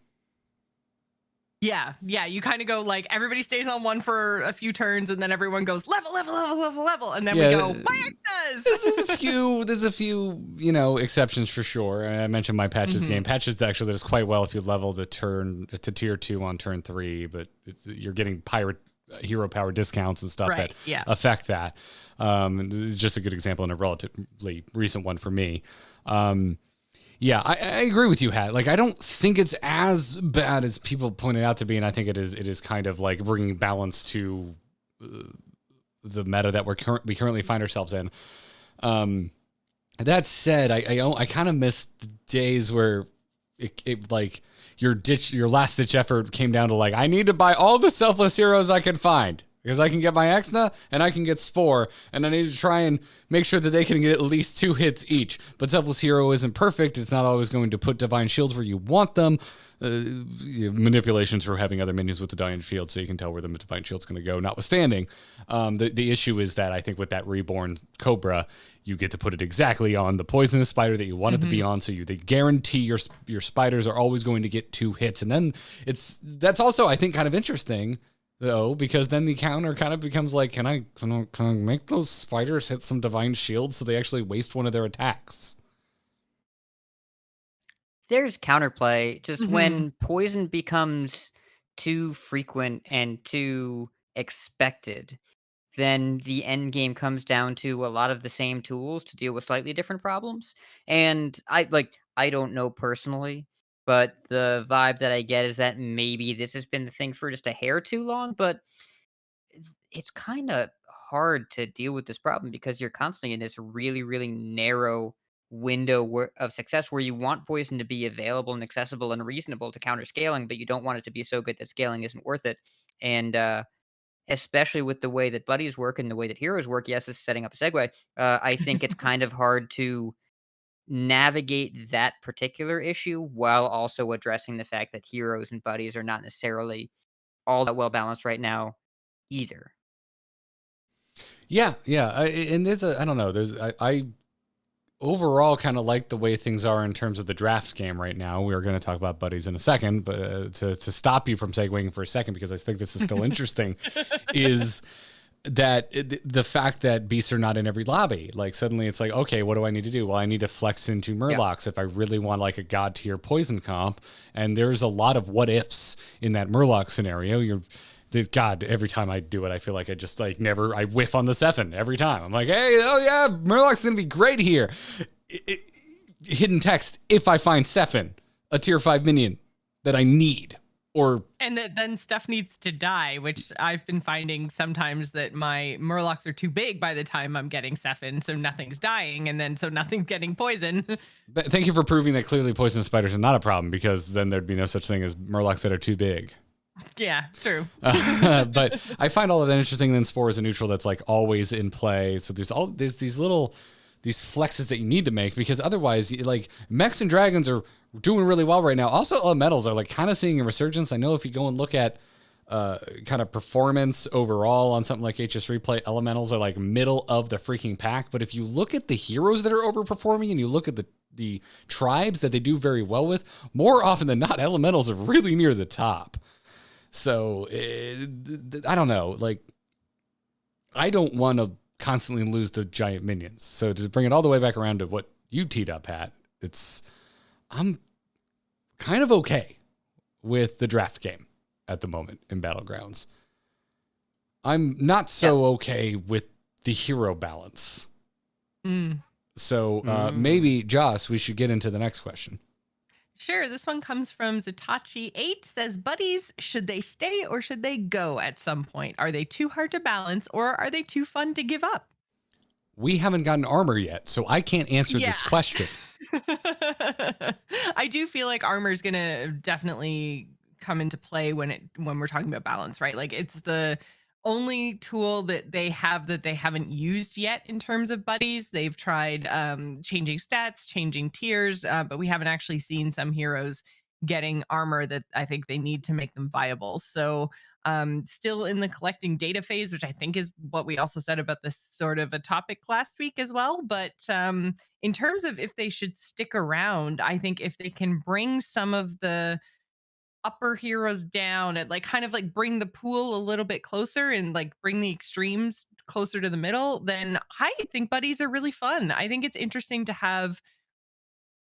Yeah, you kind of go like everybody stays on one for a few turns, and then everyone goes level, and then we go Mayakas. There's a few, exceptions for sure. I mentioned my patches game. Patches actually does quite well if you level the turn to tier 2 on turn 3, but you're getting hero power discounts and stuff that affect that. This is just a good example and a relatively recent one for me. Yeah, I agree with you, Hat. Like, I don't think it's as bad as people pointed out to be, and I think it is kind of like bringing balance to the meta that we currently find ourselves in. That said, I kind of miss the days where it like your last ditch effort came down to like, I need to buy all the selfless heroes I can find. Because I can get my Exna and I can get Spore, and I need to try and make sure that they can get at least 2 hits each. But Selfless Hero isn't perfect. It's not always going to put Divine Shields where you want them. Manipulations for having other minions with the Divine Shield so you can tell where the Divine Shield's going to go, notwithstanding. The issue is that I think with that Reborn Cobra, you get to put it exactly on the poisonous spider that you want it to be on, so they guarantee your spiders are always going to get 2 hits. And then that's also, I think, kind of interesting, though, because then the counter kind of becomes like, can I make those spiders hit some divine shields so they actually waste one of their attacks? There's counterplay. Just when poison becomes too frequent and too expected, then the end game comes down to a lot of the same tools to deal with slightly different problems. And I don't know personally, but the vibe that I get is that maybe this has been the thing for just a hair too long, but it's kind of hard to deal with this problem because you're constantly in this really, really narrow window of success where you want poison to be available and accessible and reasonable to counter scaling, but you don't want it to be so good that scaling isn't worth it. And especially with the way that buddies work and the way that heroes work, yes, this is setting up a segue. I think it's kind of hard to navigate that particular issue while also addressing the fact that heroes and buddies are not necessarily all that well balanced right now either. Yeah. And I don't know. I overall kind of like the way things are in terms of the draft game right now. We are going to talk about buddies in a second, but to stop you from segueing for a second, because I think this is still interesting, is that the fact that beasts are not in every lobby. Like suddenly it's like, okay, what do I need to do? Well, I need to flex into Murlocs if I really want like a god tier poison comp. And there's a lot of what ifs in that Murloc scenario. God, every time I do it, I feel like I just I whiff on the Sephin every time. I'm like, hey, oh yeah, Murloc's going to be great here. Hidden text, if I find Sephin, a tier 5 minion that I need. And then stuff needs to die, which I've been finding sometimes that my Murlocs are too big by the time I'm getting Sephin, so nothing's dying, and then so nothing's getting poison. Thank you for proving that clearly poison spiders are not a problem, because then there'd be no such thing as Murlocs that are too big. Yeah, true. But I find all of that interesting. Then Spore is a neutral that's like always in play. So there's these flexes that you need to make, because otherwise, like, mechs and dragons are doing really well right now. Also, elementals are like kind of seeing a resurgence. I know if you go and look at kind of performance overall on something like HS Replay, elementals are like middle of the freaking pack. But if you look at the heroes that are overperforming and you look at the tribes that they do very well with, more often than not, elementals are really near the top. So I don't know. Like, I don't want to constantly lose to giant minions. So to bring it all the way back around to what you teed up, Pat, I'm kind of okay with the draft game at the moment in Battlegrounds. I'm not so okay with the hero balance. So maybe, Joss, we should get into the next question. Sure. This one comes from Zatachi8, says, buddies, should they stay or should they go at some point? Are they too hard to balance or are they too fun to give up? We haven't gotten armor yet, so I can't answer this question. I do feel like armor is gonna definitely come into play when we're talking about balance, right? Like it's the only tool that they have that they haven't used yet in terms of buddies. They've tried changing stats, changing tiers, but we haven't actually seen some heroes getting armor that I think they need to make them viable. So still in the collecting data phase, which I think is what we also said about this sort of a topic last week as well. But in terms of if they should stick around, I think if they can bring some of the upper heroes down and like kind of like bring the pool a little bit closer and like bring the extremes closer to the middle, then I think buddies are really fun. I think it's interesting to have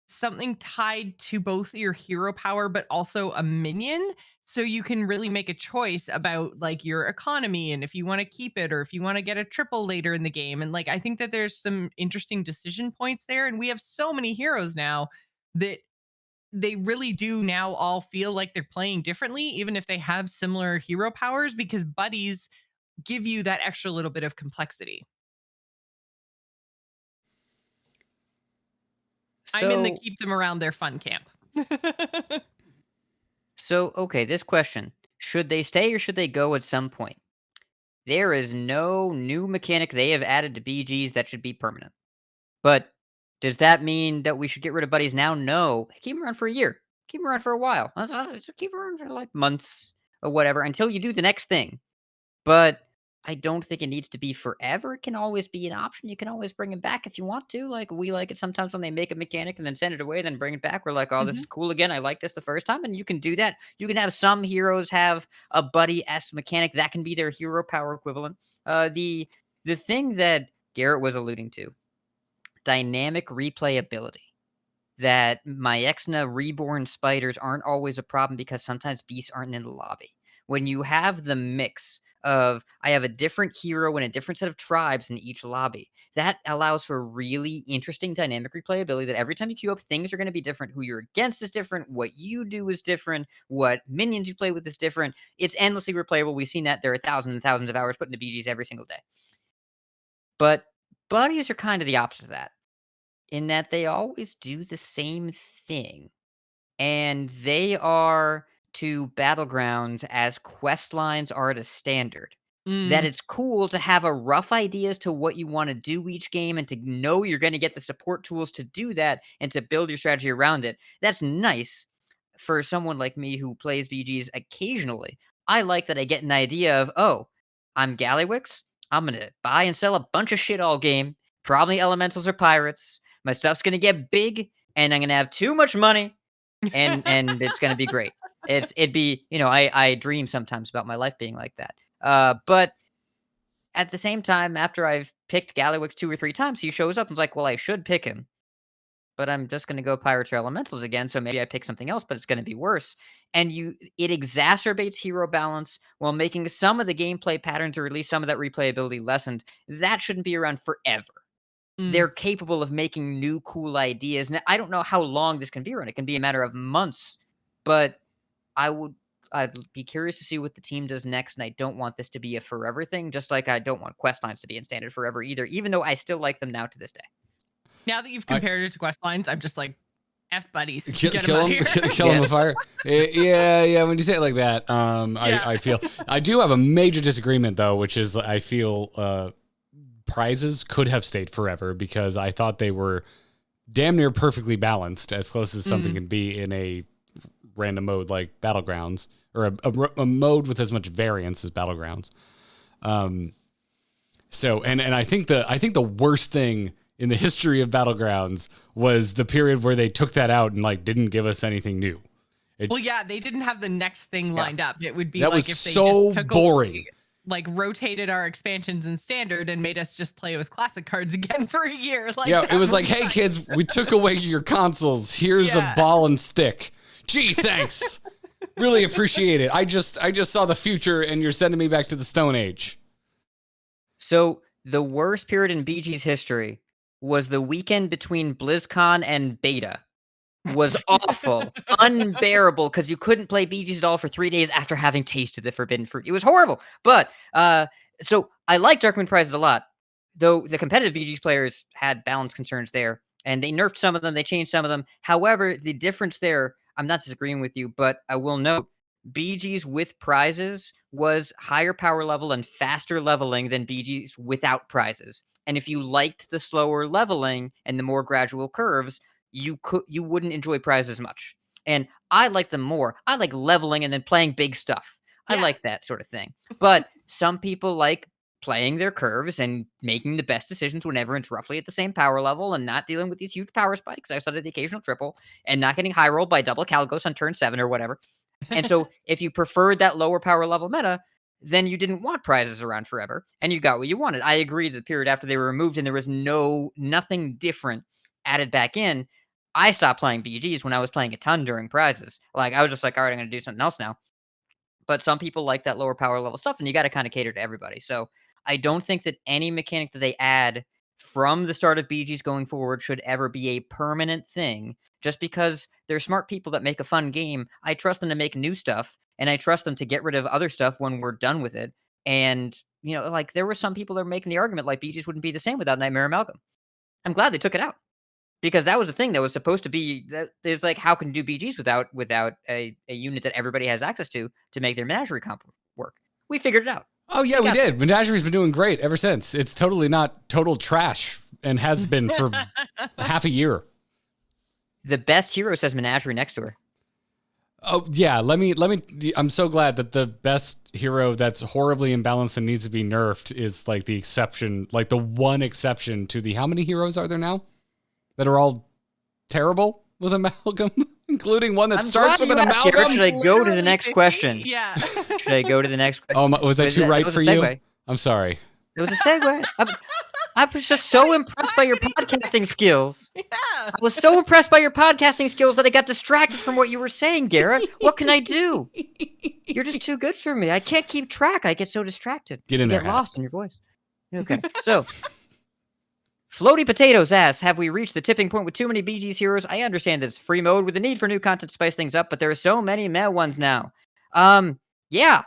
something tied to both your hero power but also a minion, so you can really make a choice about like your economy and if you want to keep it or if you want to get a triple later in the game. And like I think that there's some interesting decision points there, and we have so many heroes now that they really do now all feel like they're playing differently even if they have similar hero powers, because buddies give you that extra little bit of complexity. I'm in the So, keep them around their fun camp. okay, this question. Should they stay or should they go at some point? There is no new mechanic they have added to BGs that should be permanent. But does that mean that we should get rid of buddies now? No. Keep them around for a year. Keep them around for a while. Just keep them around for like months or whatever until you do the next thing. But I don't think it needs to be forever. It can always be an option. You can always bring it back if you want to. Like we like it sometimes when they make a mechanic and then send it away, then bring it back. We're like, oh, this is Mhm. cool again. I like this the first time, and you can do that. You can have some heroes have a buddy-esque mechanic that can be their hero power equivalent. The thing that Garrett was alluding to, dynamic replayability. That my Exna reborn spiders aren't always a problem because sometimes beasts aren't in the lobby. When you have the mix of I have a different hero and a different set of tribes in each lobby, that allows for really interesting dynamic replayability that every time you queue up, things are going to be different. Who you're against is different. What you do is different. What minions you play with is different. It's endlessly replayable. We've seen that there are thousands and thousands of hours put into BGs every single day. But buddies are kind of the opposite of that in that they always do the same thing, and they are to battlegrounds as quest lines are to standard. That Mm. it's cool to have a rough idea as to what you want to do each game and to know you're going to get the support tools to do that and to build your strategy around it. That's nice for someone like me who plays BGs occasionally. I like that I get an idea of, oh, I'm Gallywix. I'm going to buy and sell a bunch of shit all game, probably elementals or pirates. My stuff's going to get big and I'm going to have too much money and it's gonna be great. It'd be, I dream sometimes about my life being like that. But at the same time, after I've picked Gallywix 2 or 3 times, he shows up and is like, well, I should pick him, but I'm just gonna go Pirates or Elementals again, so maybe I pick something else, but it's gonna be worse. And it exacerbates hero balance while making some of the gameplay patterns or at least some of that replayability lessened. That shouldn't be around forever. Mm. They're capable of making new cool ideas. And I don't know how long this can be around. It can be a matter of months, but I would I'd be curious to see what the team does next. And I don't want this to be a forever thing, just like I don't want quest lines to be in standard forever either, even though I still like them now to this day. Now that you've I compared it to quest lines, I'm just like, F buddies. kill, Get them out of here. kill him with fire. Yeah. When you say it like that, Yeah. I feel I do have a major disagreement though, which is I feel prizes could have stayed forever because I thought they were damn near perfectly balanced, as close as something can be in a random mode like Battlegrounds, or a mode with as much variance as Battlegrounds. So I think the worst thing in the history of Battlegrounds was the period where they took that out and like didn't give us anything new. Well, yeah, they didn't have the next thing lined up. It would be That like was if they so just took boring. away, like rotated our expansions in standard and made us just play with classic cards again for a year. Like Yeah, that it was would like, be hey nice. kids, we took away your consoles. Here's Yeah. a ball and stick. Gee, thanks. Really appreciate it. I just saw the future and you're sending me back to the Stone Age. So the worst period in BG's history was the weekend between BlizzCon and Beta. Was awful, unbearable, because you couldn't play BGs at all for 3 days after having tasted the forbidden fruit. It was horrible. But so I like Darkmoon prizes a lot, though the competitive BGs players had balance concerns there. And they nerfed some of them, they changed some of them. However, the difference there, I'm not disagreeing with you, but I will note BGs with prizes was higher power level and faster leveling than BGs without prizes. And if you liked the slower leveling and the more gradual curves, you wouldn't enjoy prizes much. And I like them more. I like leveling and then playing big stuff. I Yeah. like that sort of thing. But some people like playing their curves and making the best decisions whenever it's roughly at the same power level and not dealing with these huge power spikes outside of the occasional triple and not getting high rolled by double Caligos on turn 7 or whatever. And so if you preferred that lower power level meta, then you didn't want prizes around forever and you got what you wanted. I agree that the period after they were removed and there was nothing different added back in. I stopped playing BGs when I was playing a ton during prizes. Like I was just like, all right, I'm going to do something else now. But some people like that lower power level stuff, and you got to kind of cater to everybody. So I don't think that any mechanic that they add from the start of BGs going forward should ever be a permanent thing. Just because they're smart people that make a fun game, I trust them to make new stuff, and I trust them to get rid of other stuff when we're done with it. And, like there were some people that were making the argument like BGs wouldn't be the same without Nightmare Amalgam. I'm glad they took it out. Because that was a thing that was supposed to be that is like, how can you do BGs without a unit that everybody has access to make their menagerie comp work? We figured it out. Oh, yeah, we did. Menagerie's been doing great ever since. It's totally not total trash and has been for half a year. The best hero says Menagerie next to her. Oh, yeah. I'm so glad that the best hero that's horribly imbalanced and needs to be nerfed is like the exception, like the one exception to the, how many heroes are there now that are all terrible with Amalgam, including one that starts with an Amalgam? Garrett, should I go to the next question? Yeah. Should I go to the next question? Oh, was that too right for you? I'm sorry. It was a segue. I was just so impressed by your podcasting skills. Yeah. I was so impressed by your podcasting skills that I got distracted from what you were saying, Garrett. What can I do? You're just too good for me. I can't keep track. I get so distracted. Get in there. Get lost in your voice. Okay, so Floaty Potatoes asks, have we reached the tipping point with too many BG's heroes? I understand that it's free mode with the need for new content to spice things up, but there are so many male ones now. Yeah.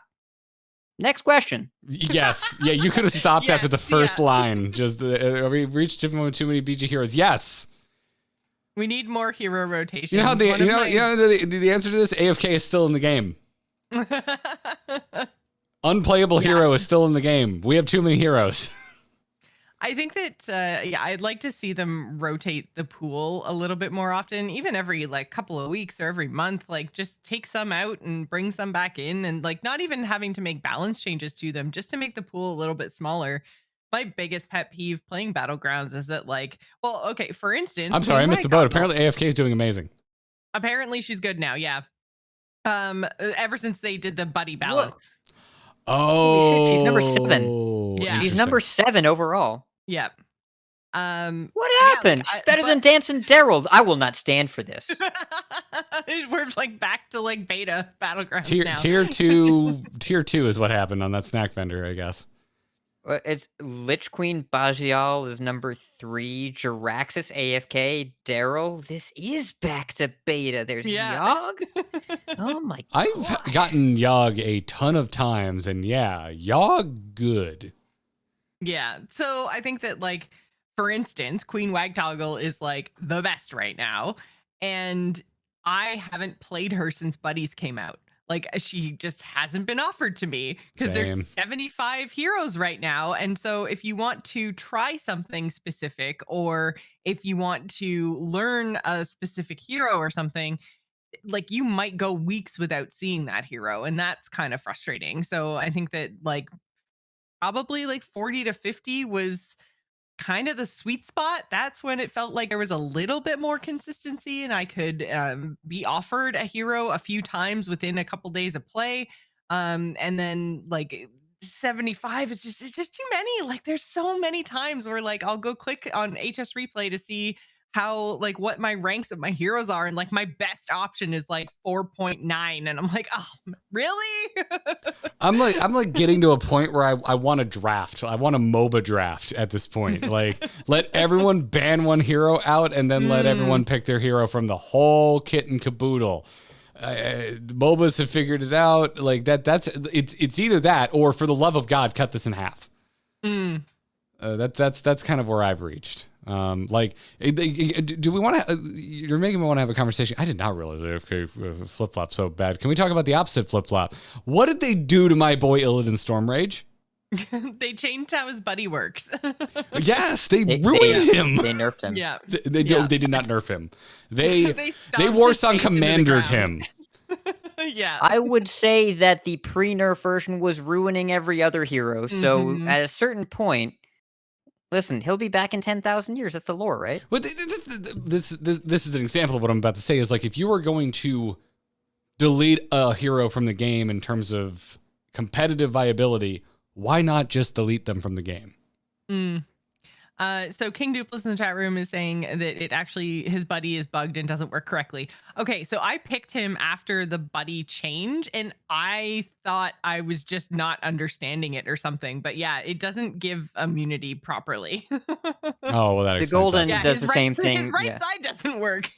Next question. Yes. Yeah, you could have stopped after the first line. Just, are we reached tipping point with too many BG heroes? Yes. We need more hero rotation. You know how the answer to this? AFK is still in the game. Unplayable hero is still in the game. We have too many heroes. I think that, I'd like to see them rotate the pool a little bit more often, even every like couple of weeks or every month, like just take some out and bring some back in and like not even having to make balance changes to them, just to make the pool a little bit smaller. My biggest pet peeve playing Battlegrounds is that like, well, okay, for instance, I'm sorry, I missed the boat. Apparently AFK is doing amazing. Apparently she's good now. Yeah. Ever since they did the buddy balance. Oh, she's number 7. Yeah. She's number 7 overall. Yep. What happened? She's better than Dancing Daryl. I will not stand for this. We're like back to like beta Battlegrounds now. Tier 2 is what happened on that snack vendor, I guess. It's Lich Queen Bajal is number 3. Jiraxis AFK. Daryl. This is back to beta. There's Yogg. Oh my god. I've gotten Yogg a ton of times, and yeah, Yogg good. Yeah. So I think that like, for instance, Queen Wagtoggle is like the best right now. And I haven't played her since Buddies came out. Like she just hasn't been offered to me because there's 75 heroes right now. And so if you want to try something specific, or if you want to learn a specific hero or something, like you might go weeks without seeing that hero. And that's kind of frustrating. So I think that like probably like 40 to 50 was kind of the sweet spot. That's when it felt like there was a little bit more consistency and I could be offered a hero a few times within a couple days of play. And then like 75 it's just too many. Like there's so many times where like I'll go click on HS replay to see how like what my ranks of my heroes are, and like my best option is like 4.9 and I'm like, oh really? I'm like getting to a point where I want to draft. I want a MOBA draft at this point. Like let everyone ban one hero out and then let everyone pick their hero from the whole kit and caboodle. MOBAs have figured it out. Like it's either that or for the love of God, cut this in half. That's kind of where I've reached. Do we want to? You're making me want to have a conversation. I did not realize AFK flip flop so bad. Can we talk about the opposite flip flop? What did they do to my boy Illidan Stormrage? They changed how his buddy works. Yes, they ruined him. They nerfed him. Yeah, They did not nerf him. They stomped War his Song face into the commandered ground. him. Yeah. I would say that the pre-nerf version was ruining every other hero. So Mhm. at a certain point, listen, he'll be back in 10,000 years. That's the lore, right? But this is an example of what I'm about to say. Is like if you were going to delete a hero from the game in terms of competitive viability, why not just delete them from the game? So King Dupless in the chat room is saying that it actually, his buddy is bugged and doesn't work correctly. Okay, so I picked him after the buddy change, and I thought I was just not understanding it or something. But yeah, it doesn't give immunity properly. Oh, well, that The explains golden that. does the same thing. His right yeah. side doesn't work.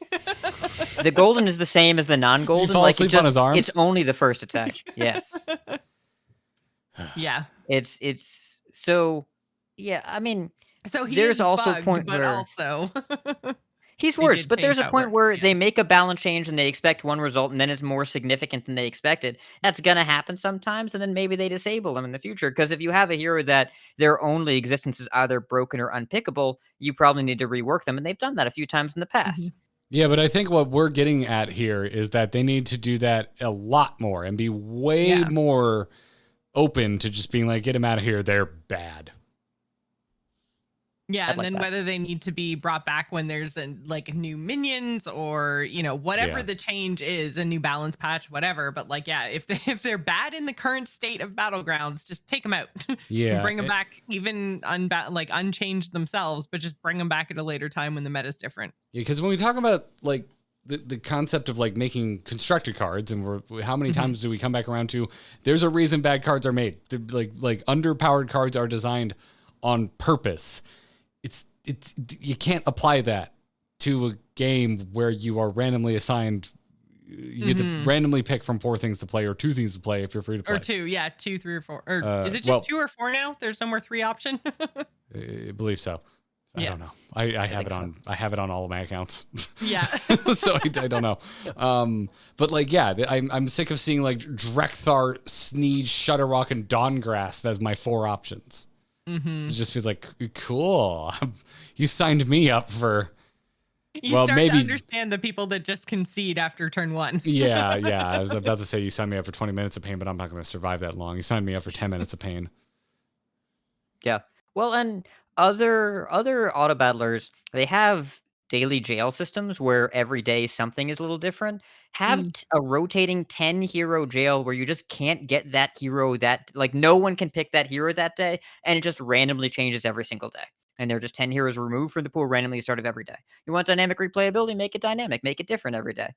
The golden is the same as the non-golden. Did you fall asleep on his arm? It's only the first attack. Yes. Yeah. It's so. Yeah, I mean, So he There's is also a bugged, point but where- also he's They worse. did But there's change a how it point works, where yeah. they make a balance change and they expect one result, and then it's more significant than they expected. That's gonna happen sometimes, and then maybe they disable them in the future. Because if you have a hero that their only existence is either broken or unpickable, you probably need to rework them, and they've done that a few times in the past. Yeah, but I think what we're getting at here is that they need to do that a lot more and be way more open to just being like, get them out of here. They're bad. Yeah, I'd and like then that. whether they need to be brought back when there's like new minions or whatever Yeah. the change is, a new balance patch, whatever. But like, yeah, if they're bad in the current state of Battlegrounds, just take them out. Yeah. Bring them back, even unchanged themselves, but just bring them back at a later time when the meta's different. Yeah, because when we talk about like the concept of like making constructed cards, and how many times do we come back around to? There's a reason bad cards are made. Like underpowered cards are designed on purpose. It's you can't apply that to a game where you are randomly assigned. You get to randomly pick from 4 things to play or 2 things to play if you're free to play. Or 2, yeah, 2, 3, or 4. Or is it just well- 2 or 4 now? There's no more 3 option. I believe so. I Yeah. don't know. I have it on. I have it on all of my accounts. Yeah. So I don't know. But like, yeah, I'm sick of seeing like Drekthar, Sneed, Shutterrock, and Dawngrasp as my 4 options. It just feels like cool. You signed me up for. You Well, start maybe- to understand the people that just concede after turn 1. Yeah. I was about to say you signed me up for 20 minutes of pain, but I'm not going to survive that long. You signed me up for 10 minutes of pain. Yeah. Well, and other auto battlers, they have daily jail systems where every day something is a little different. Have a rotating 10 hero jail where you just can't get that hero no one can pick that hero that day, and it just randomly changes every single day. And there are just 10 heroes removed from the pool randomly at the start of every day. You want dynamic replayability? Make it dynamic. Make it different every day.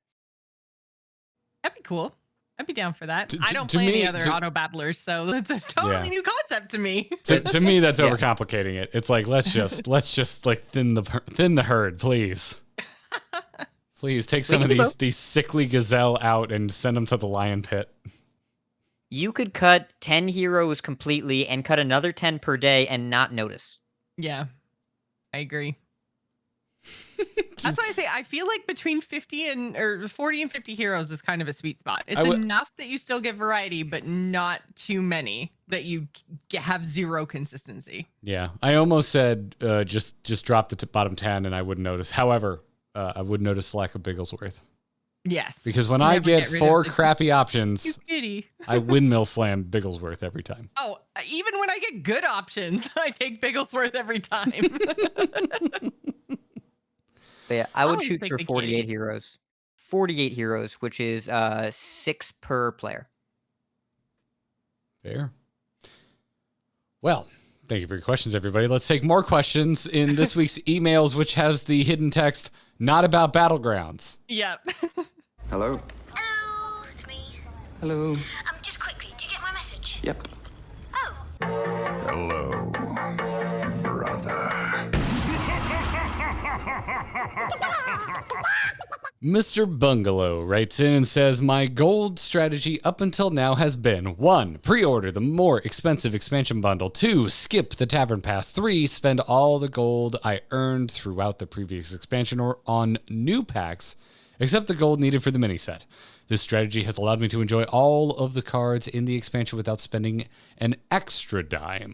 That'd be cool. I'd be down for that. To- I to- don't to play me- any other to- auto battlers, so that's a totally new concept to me. To me, that's Yeah. overcomplicating it. It's like let's just like thin the herd, please. Please take some of these sickly gazelle out and send them to the lion pit. You could cut 10 heroes completely and cut another 10 per day and not notice. Yeah, I agree. That's why I say I feel like between 40 and 50 heroes is kind of a sweet spot. It's enough that you still get variety, but not too many that you have zero consistency. Yeah, I almost said just drop the bottom 10 and I wouldn't notice. However, I would notice the lack of Bigglesworth. Yes. Because when I Never get rid 4 of the crappy You options, kitty. I windmill slam Bigglesworth every time. Oh, even when I get good options, I take Bigglesworth every time. But yeah, I would always shoot take for the 48 kitty. heroes. 48 heroes, which is 6 per player. Fair. Well, thank you for your questions, everybody. Let's take more questions in this week's emails, which has the hidden text, not about Battlegrounds. Yeah. Hello? Hello, it's me. Hello? Just quickly, do you get my message? Yep. Oh, Hello, brother. Mr. Bungalow writes in and says, my gold strategy up until now has been 1. Pre-order the more expensive expansion bundle. 2. Skip the Tavern Pass. 3. Spend all the gold I earned throughout the previous expansion or on new packs, except the gold needed for the mini set. This strategy has allowed me to enjoy all of the cards in the expansion without spending an extra dime.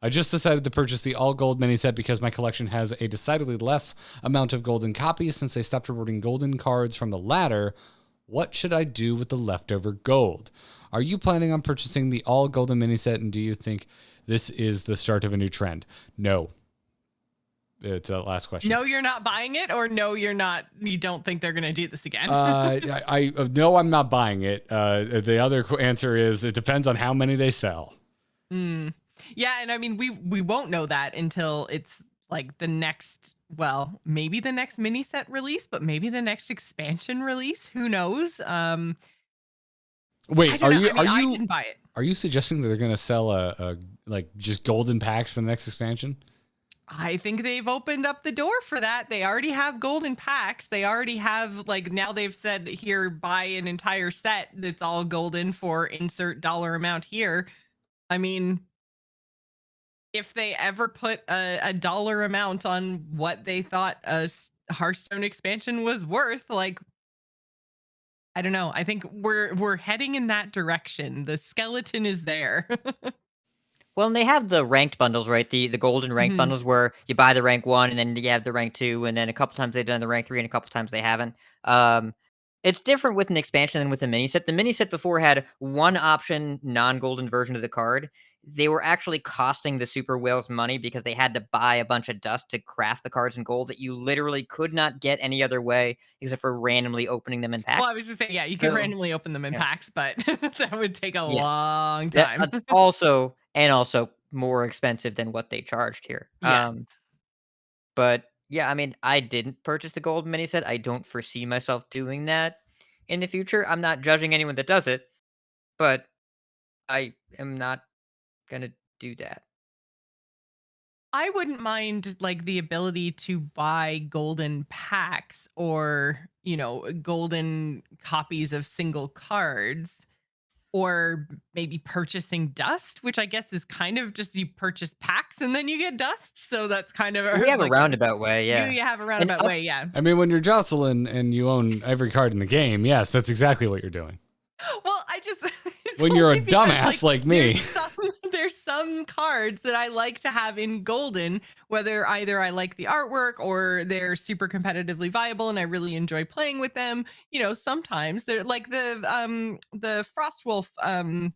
I just decided to purchase the all-gold mini set because my collection has a decidedly less amount of golden copies since they stopped rewarding golden cards from the latter. What should I do with the leftover gold? Are you planning on purchasing the all-golden mini set, and do you think this is the start of a new trend? No. It's the last question. No, you're not buying it, or no, you're not. You don't think they're going to do this again? No, I'm not buying it. The other answer is it depends on how many they sell. Yeah, and I mean, we won't know that until it's like the next, well, maybe the next mini set release, but maybe the next expansion release. Who knows? Wait, I didn't buy it. Are you suggesting that they're going to sell a like just golden packs for the next expansion? I think they've opened up the door for that. They already have golden packs. They already have, like, now they've said, here, buy an entire set that's all golden for insert dollar amount here. I mean, if they ever put a dollar amount on what they thought a Hearthstone expansion was worth, like, I don't know. I think we're heading in that direction. The skeleton is there. Well, and they have the ranked bundles, right? The golden ranked bundles where you buy the rank 1 and then you have the rank 2, and then a couple times they've done the rank 3 and a couple times they haven't. It's different with an expansion than with a mini set. The mini set before had one option non-golden version of the card. They were actually costing the super whales money because they had to buy a bunch of dust to craft the cards in gold that you literally could not get any other way except for randomly opening them in packs. Well, I was just saying, yeah, you could randomly open them in packs, but that would take a long That- time. That's also more expensive than what they charged here. Yeah. But yeah, I mean, I didn't purchase the gold mini set. I don't foresee myself doing that in the future. I'm not judging anyone that does it, but I am not gonna do that. I wouldn't mind, like, the ability to buy golden packs or, golden copies of single cards, or maybe purchasing dust, which I guess is kind of just you purchase packs and then you get dust. So that's kind of We have like a roundabout way, yeah. You have a roundabout way, yeah. I mean, when you're Jocelyn and you own every card in the game, yes, that's exactly what you're doing. Well, it's When you're a only because, dumbass like me. There's some cards that I like to have in golden, whether either I like the artwork or they're super competitively viable and I really enjoy playing with them. Sometimes they're like the Frostwolf,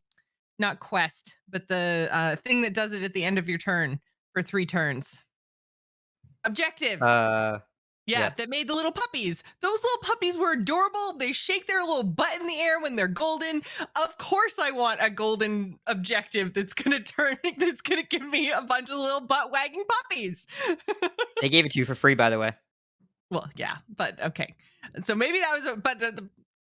not quest, but the thing that does it at the end of your turn for 3 turns. Objectives. Yeah, Yes. that made the little puppies. Those little puppies were adorable. They shake their little butt in the air when they're golden. Of course, I want a golden objective that's gonna give me a bunch of little butt wagging puppies. They gave it to you for free, by the way. Well, yeah, but okay. So maybe that was,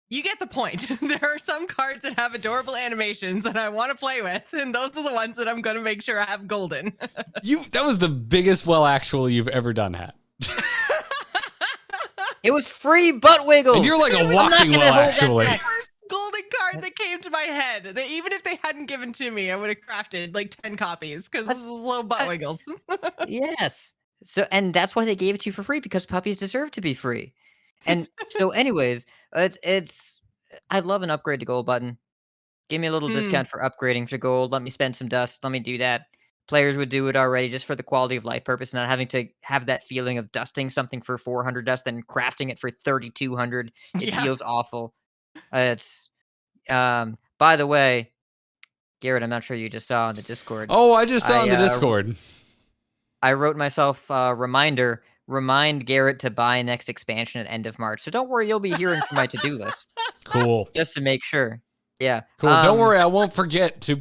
you get the point. There are some cards that have adorable animations that I want to play with, and those are the ones that I'm going to make sure I have golden. That was the biggest actually you've ever done, Hat. It was free butt wiggles. And you're like a walking actually. First golden card that came to my head. That even if they hadn't given to me, I would have crafted like 10 copies because this is little butt wiggles. Yes. So, and that's why they gave it to you for free, because puppies deserve to be free. And so, anyways, I'd love an upgrade to gold button. Give me a little discount for upgrading to gold. Let me spend some dust. Let me do that. Players would do it already just for the quality of life purpose, not having to have that feeling of dusting something for 400 dust and crafting it for 3,200. It feels awful. By the way, Garrett, I'm not sure you just saw on the Discord. Oh, I just saw on the Discord. I wrote myself a reminder. Remind Garrett to buy next expansion at end of March. So don't worry, you'll be hearing from my to-do list. Cool. Just to make sure. Yeah. Cool. Don't worry, I won't forget to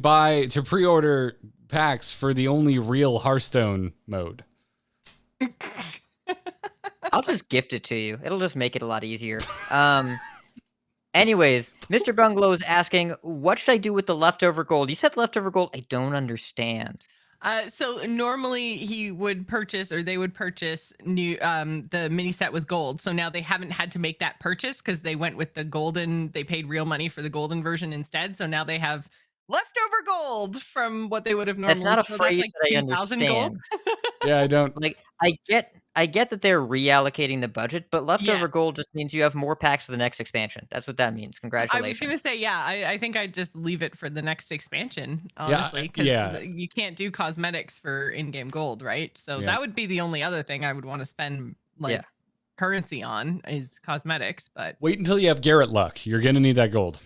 pre-order packs for the only real Hearthstone mode. I'll just gift it to you. It'll just make it a lot easier. Anyways, Mr. Bungalow is asking, what should I do with the leftover gold? You said leftover gold. I don't understand. So normally he would purchase, or they would purchase new the mini set with gold. So now they haven't had to make that purchase because they went with the golden. They paid real money for the golden version instead. So now they have leftover gold from what they would have That's normally. not a So that's phrase like that I 2,000 gold. understand. Yeah, I don't. Like, I get that they're reallocating the budget, but leftover Yes. gold just means you have more packs for the next expansion. That's what that means. I was Congratulations. gonna say, yeah. I think I'd just leave it for the next expansion, Yeah, honestly, because yeah. you can't do cosmetics for in-game gold, right? So Yeah. that would be the only other thing I would want to spend like Yeah. currency on is cosmetics. But Wait until you have Garrett luck. You're gonna need that gold.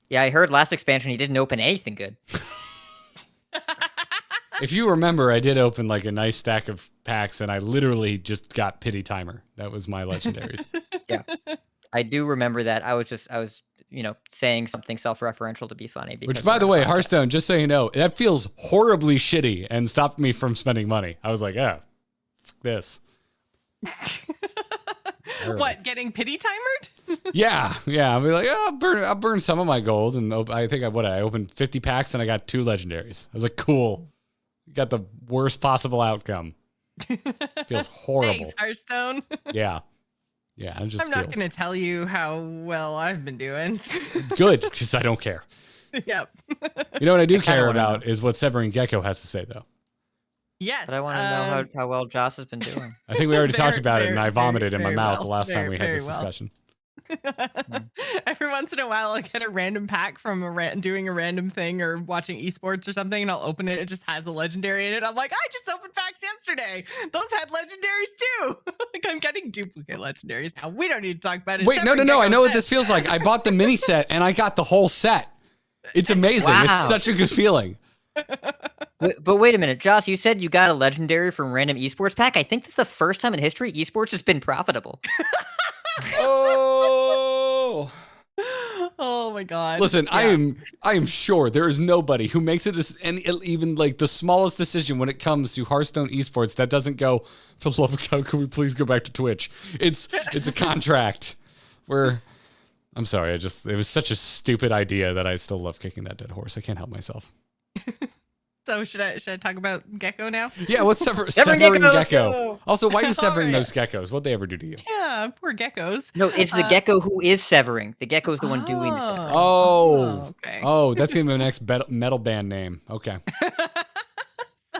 Yeah, I heard last expansion he didn't open anything good. If you remember, I did open like a nice stack of packs, and I literally just got Pity Timer. That was my legendaries. Yeah. I do remember that. I was saying something self-referential to be funny. Which, because by the we're on way, a podcast. Hearthstone, just so you know, that feels horribly shitty and stopped me from spending money. I was like, fuck this. What, getting pity timered? Yeah. I'll be like, I'll burn some of my gold, and I think I opened 50 packs and I got 2 legendaries. I was like, cool. Got the worst possible outcome. Feels horrible. Thanks, Hearthstone. Yeah. It just I'm not feels going to tell you how well I've been doing. good because I don't care. Yep. You know what I do kinda care wanna about is what Severing Gecko has to say, though. Yes. But I want to know how well Joss has been doing. I think we already talked Very, about it, and very, I vomited in my very mouth well. the last time we had Very, this very well. discussion. Every once in a while, I'll get a random pack from doing a random thing or watching esports or something, and I'll open it. It just has a legendary in it. I'm like, I just opened packs yesterday. Those had legendaries too. Like, I'm getting duplicate legendaries now. We don't need to talk about it. Wait, no. Severing I Gecko know what said- this feels like. I bought the mini set, and I got the whole set. It's amazing. Wow. It's such a good feeling. But wait a minute, Joss, you said you got a legendary from random esports pack. I think this is the first time in history esports has been profitable. Oh. Oh my god. Listen, Yeah. I am sure there is nobody who makes it even like the smallest decision when it comes to Hearthstone esports that doesn't go, for the love of God, can we please go back to Twitch? It's a contract where I'm sorry, it was such a stupid idea that I still love kicking that dead horse. I can't help myself. So should I talk about Gecko now? Yeah, what's severing geckos, gecko? go! Also, why are you Oh, severing yeah. those geckos? What'd they ever do to you? Yeah, poor geckos. No, it's the gecko who is severing. The gecko's the one doing the severing. Oh, okay. Oh, that's gonna be the next metal band name. Okay.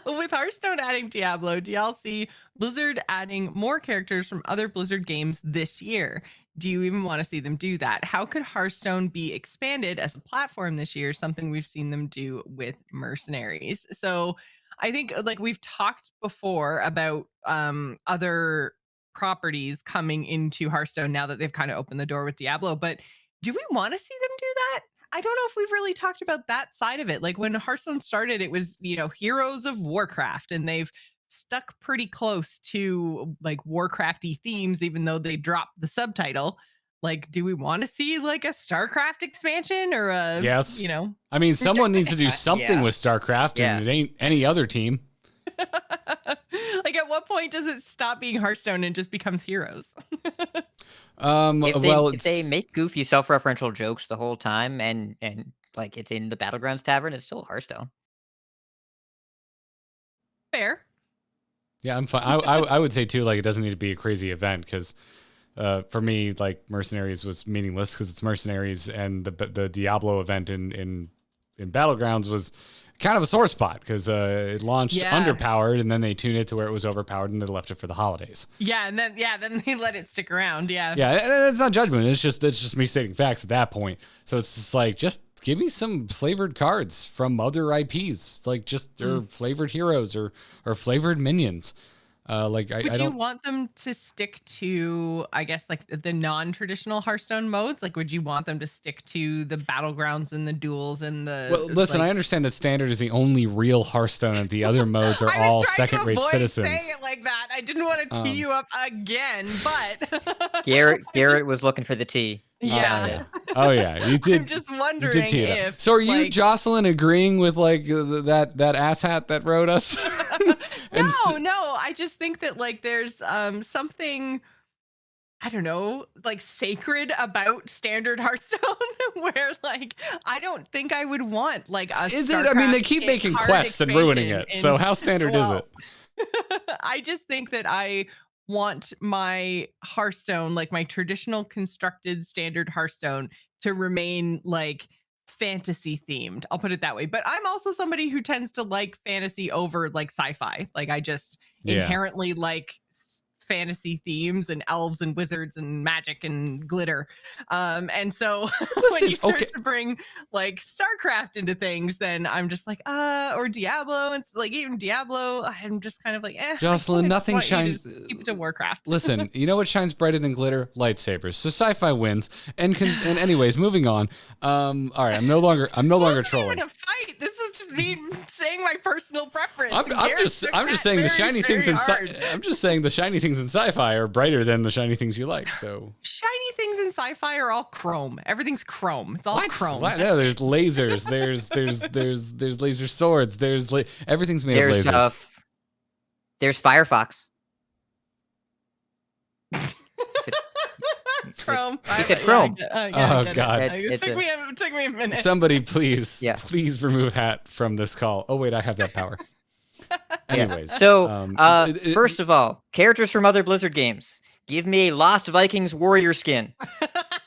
So with Hearthstone adding Diablo, DLC, Blizzard adding more characters from other Blizzard games this year. Do you even want to see them do that? How could Hearthstone be expanded as a platform this year? Something we've seen them do with Mercenaries. So I think like we've talked before about other properties coming into Hearthstone now that they've kind of opened the door with Diablo, but do we want to see them do that? I don't know if we've really talked about that side of it. Like when Hearthstone started, it was, Heroes of Warcraft, and they've stuck pretty close to like Warcrafty themes, even though they dropped the subtitle. Like, do we want to see like a StarCraft expansion or a, Yes. I mean, someone needs to do something Yeah. with StarCraft, and it ain't any other team. like at what point does it stop being Hearthstone and just becomes Heroes? If they make goofy self-referential jokes the whole time and like it's in the Battlegrounds Tavern, it's still Hearthstone. Fair. Yeah, I'm fine. I would say too, like it doesn't need to be a crazy event because for me, like Mercenaries was meaningless because it's Mercenaries, and the Diablo event in Battlegrounds was kind of a sore spot because it launched underpowered, and then they tuned it to where it was overpowered, and they left it for the holidays. Yeah, and then they let it stick around. Yeah. Yeah, it's not judgment. It's just me stating facts at that point. So it's just like just give me some flavored cards from other IPs, like just or flavored heroes or flavored minions. Would you don't want them to stick to, I guess, like the non-traditional Hearthstone modes? Like, would you want them to stick to the battlegrounds and the duels and the? Well, listen, I understand that standard is the only real Hearthstone, and the other modes are all second-rate citizens. Saying it like that. I didn't want to tee you up again, but Garrett was looking for the tea. yeah. Oh yeah, you did. I'm just You wondering did tee it up. if. So are you, like, Jocelyn, agreeing with like that asshat that wrote us? No. I just think that like there's something. I don't know, like sacred about standard Hearthstone where like I don't think I would want like a Is it? I mean, they StarCraft keep making card quests and ruining expansion it. So how standard is it? I just think that I want my Hearthstone, like my traditional constructed standard Hearthstone, to remain like fantasy themed. I'll put it that way. But I'm also somebody who tends to like fantasy over like sci-fi. Like I just Yeah. inherently like fantasy themes and elves and wizards and magic and glitter. And so when Listen, you start okay. to bring like StarCraft into things, then I'm just like, or Diablo, and like even Diablo, I'm just kind of like, Jocelyn, nothing shines. Keep it to Warcraft. Listen, you know what shines brighter than glitter? Lightsabers. So sci-fi wins. And anyways, moving on. All right, I'm no longer trolling. Even a fight. This is just me saying my personal preference. I'm just saying the shiny things in I'm just saying the shiny things in sci-fi are brighter than the shiny things you like. So shiny things in sci-fi are all chrome. Everything's chrome. It's all chrome. What? No, there's lasers. There's laser swords. Everything's made of lasers. There's Firefox. Chrome. He said Chrome. Oh God! It took me a minute. Somebody please remove Hat from this call. Oh wait, I have that power. Anyways, so first of all, characters from other Blizzard games. Give me a Lost Vikings warrior skin.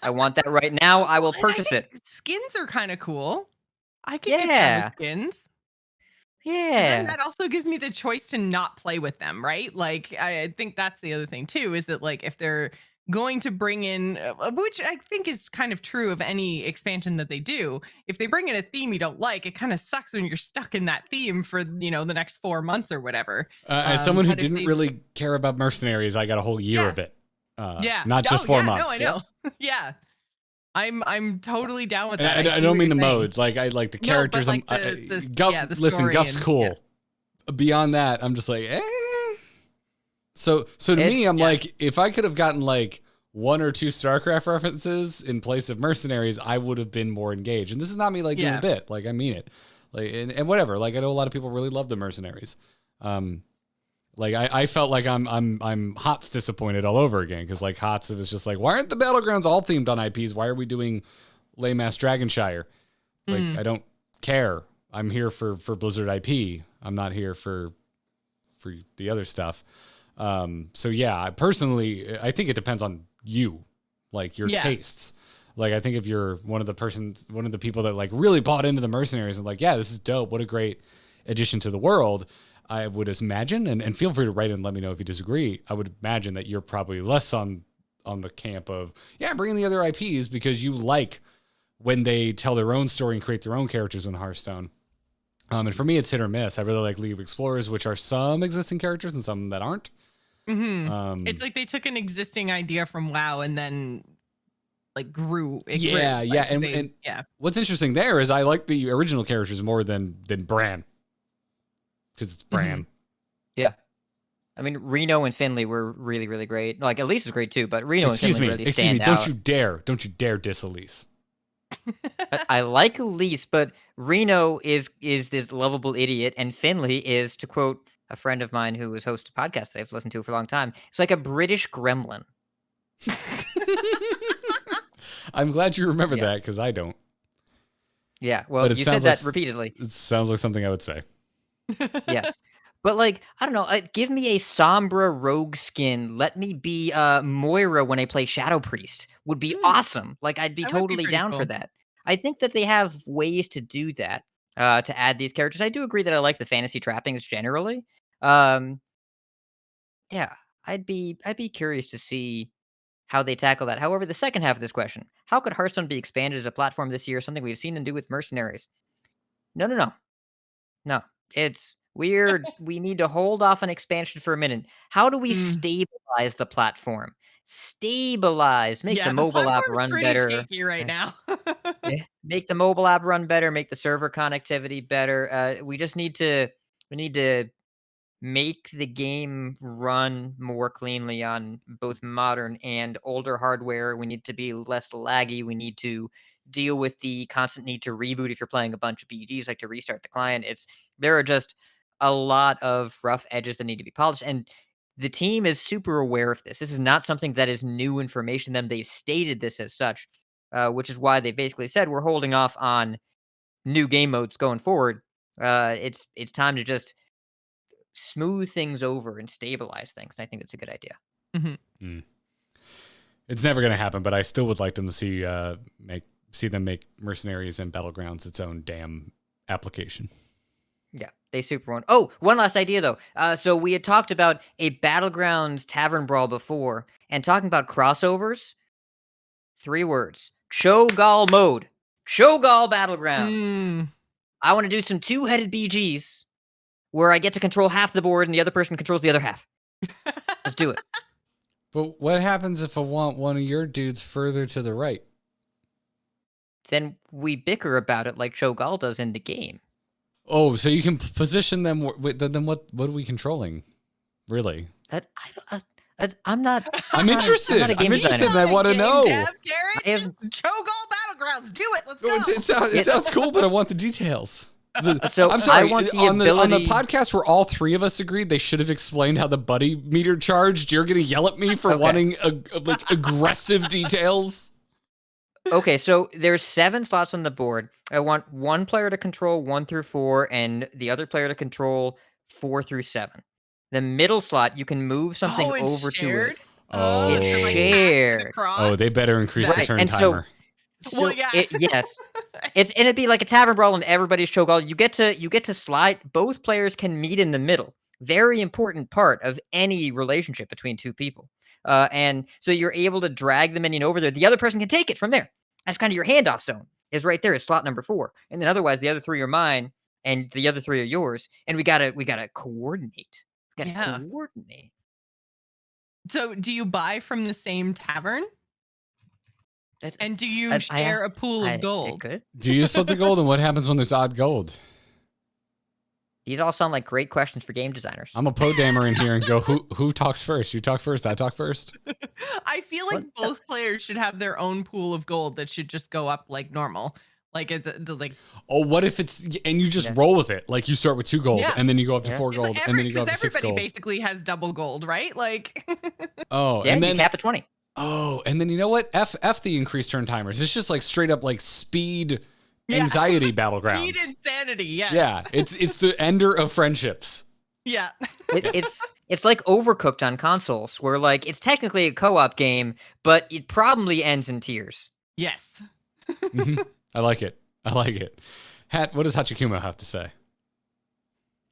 I want that right now. I will purchase it. Skins are kind of cool. I could get them with skins. Yeah. And that also gives me the choice to not play with them, right? Like, I think that's the other thing too, is that like if they're going to bring in, which I think is kind of true of any expansion that they do, if they bring in a theme you don't like, it kind of sucks when you're stuck in that theme for, the next 4 months or whatever. As someone who didn't really care about mercenaries, I got a whole year of it. Not just 4 months. No, I know. Yeah. I'm totally down with that. I don't mean the modes. Like I like the characters. No, but listen, Guff's cool. Beyond that, I'm just like, So to me, I'm like, if I could have gotten like 1 or 2 StarCraft references in place of mercenaries, I would have been more engaged. And this is not me like doing a bit. Like I mean it. Like and whatever. Like I know a lot of people really love the mercenaries. Like I felt like I'm HOTS disappointed all over again, because like HOTS, it was just like, why aren't the battlegrounds all themed on IPs? Why are we doing lame ass Dragonshire? Like I don't care. I'm here for Blizzard IP. I'm not here for the other stuff. So yeah, I think it depends on you, like your tastes. Like I think if you're one of the people that like really bought into the mercenaries and like, yeah, this is dope. What a great addition to the world. I would imagine, and feel free to write in and let me know if you disagree. I would imagine that you're probably less on the camp of, bring in the other IPs because you like when they tell their own story and create their own characters in Hearthstone. And for me, it's hit or miss. I really like League of Explorers, which are some existing characters and some that aren't. Mm-hmm. It's like they took an existing idea from WoW and then like grew. And what's interesting there is I like the original characters more than Bran. Because it's Bran. Mm-hmm. Yeah. I mean, Reno and Finley were really, really great. Like, Elise is great too, but Reno and Finley really stand out. Don't you dare diss Elise. I like Elise, but Reno is this lovable idiot, and Finley is, to quote a friend of mine who has hosted a podcast that I've listened to for a long time, it's like a British gremlin. I'm glad you remember that, because I don't. Yeah, well, you said that repeatedly. It sounds like something I would say. Yes. But like, I don't know, give me a Sombra rogue skin. Let me be Moira when I play Shadow Priest. Would be awesome. Like, I'd be totally down for that. I think that they have ways to do that, to add these characters. I do agree that I like the fantasy trappings generally. Yeah, I'd be curious to see how they tackle that. However, the second half of this question, how could Hearthstone be expanded as a platform this year? Something we've seen them do with mercenaries. No. It's weird. We need to hold off an expansion for a minute. How do we stabilize the platform? Make the mobile app run better. Shaky right now. Make the mobile app run better. Make the server connectivity better. We need to make the game run more cleanly on both modern and older hardware. We need to be less laggy. We need to deal with the constant need to reboot if you're playing a bunch of PUDs, like to restart the client. There are just a lot of rough edges that need to be polished. And the team is super aware of this. This is not something that is new information to them. They've stated this as such, which is why they basically said we're holding off on new game modes going forward. It's time to just smooth things over and stabilize things. And I think that's a good idea. Mm-hmm. It's never going to happen, but I still would like them to see them make Mercenaries and Battlegrounds its own damn application. Yeah, they super want. Oh, one last idea though. So we had talked about a Battlegrounds tavern brawl before, and talking about crossovers. 3 words: Cho'Gall mode. Cho'Gall Battlegrounds. I want to do some 2-headed BGs where I get to control half the board and the other person controls the other half. Let's do it. But what happens if I want one of your dudes further to the right? Then we bicker about it like Cho'Gall does in the game. Oh, so you can position them. Then what are we controlling? Really? I'm not. I'm interested. I'm interested, and I want to know. Garrett, just Cho'Gall Battlegrounds. Do it. Let's go. It sounds cool, but I want the details. So I'm sorry. I want the on ability... the podcast where all 3 of us agreed, they should have explained how the buddy meter charged. You're going to yell at me for wanting aggressive details. Okay, so there's 7 slots on the board. I want one player to control 1 through 4, and the other player to control 4 through 7. The middle slot, you can move something over shared? to it. Oh, it's shared. Oh, they better increase the turn timer. So yes, and it'd be like a tavern brawl, and everybody's Cho'Gall. You get to slide. Both players can meet in the middle. Very important part of any relationship between 2 people. And so you're able to drag the minion over there. The other person can take it from there. That's kind of your handoff zone. Is right there. Is slot number 4. And then otherwise, the other 3 are mine, and the other 3 are yours. And we gotta coordinate. Coordinate. So, do you buy from the same tavern? And do you share a pool of gold? Do you split the gold, and what happens when there's odd gold? These all sound like great questions for game designers. I'm a podammer in here and go, who talks first? You talk first, I talk first. I feel like both players should have their own pool of gold that should just go up like normal. Like it's like. Oh, what if and you just roll with it? Like you start with 2 gold, and then you go up to 4 gold, and then you go up to 6 gold. Everybody basically has double gold, right? Like. And then you cap at 20. Oh, and then you know what? F the increased turn timers. It's just like straight up like speed anxiety battlegrounds. Speed insanity, Yeah, it's the ender of friendships. Yeah. It's like Overcooked on consoles, where like it's technically a co-op game, but it probably ends in tears. Yes. I like it. Hat, what does Hachikumo have to say?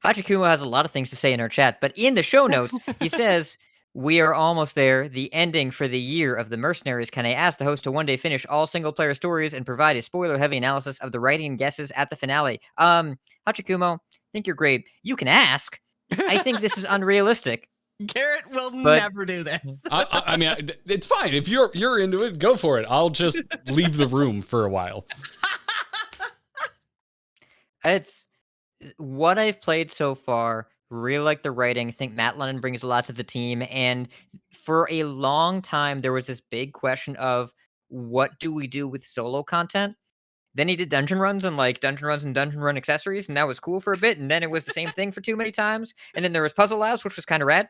Hachikumo has a lot of things to say in our chat, but in the show notes, he says, "We are almost there. The ending for the year of the Mercenaries. Can I ask the host to one day finish all single-player stories and provide a spoiler-heavy analysis of the writing and guesses at the finale?" Hachikumo, I think you're great. You can ask. I think this is unrealistic. Garrett will never do this. I mean, it's fine. If you're into it, go for it. I'll just leave the room for a while. It's what I've played so far. Really like the writing. I think Matt Lennon brings a lot to the team. And for a long time, there was this big question of what do we do with solo content? Then he did dungeon runs and dungeon run accessories, and that was cool for a bit. And then it was the same thing for too many times. And then there was Puzzle Labs, which was kind of rad.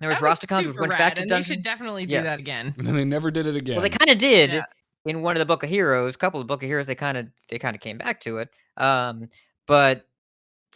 There was Rosticons, which went back to dungeon. They should definitely do that again. And then they never did it again. Well, they kind of did in one of the Book of Heroes. A couple of Book of Heroes, they kind of came back to it. But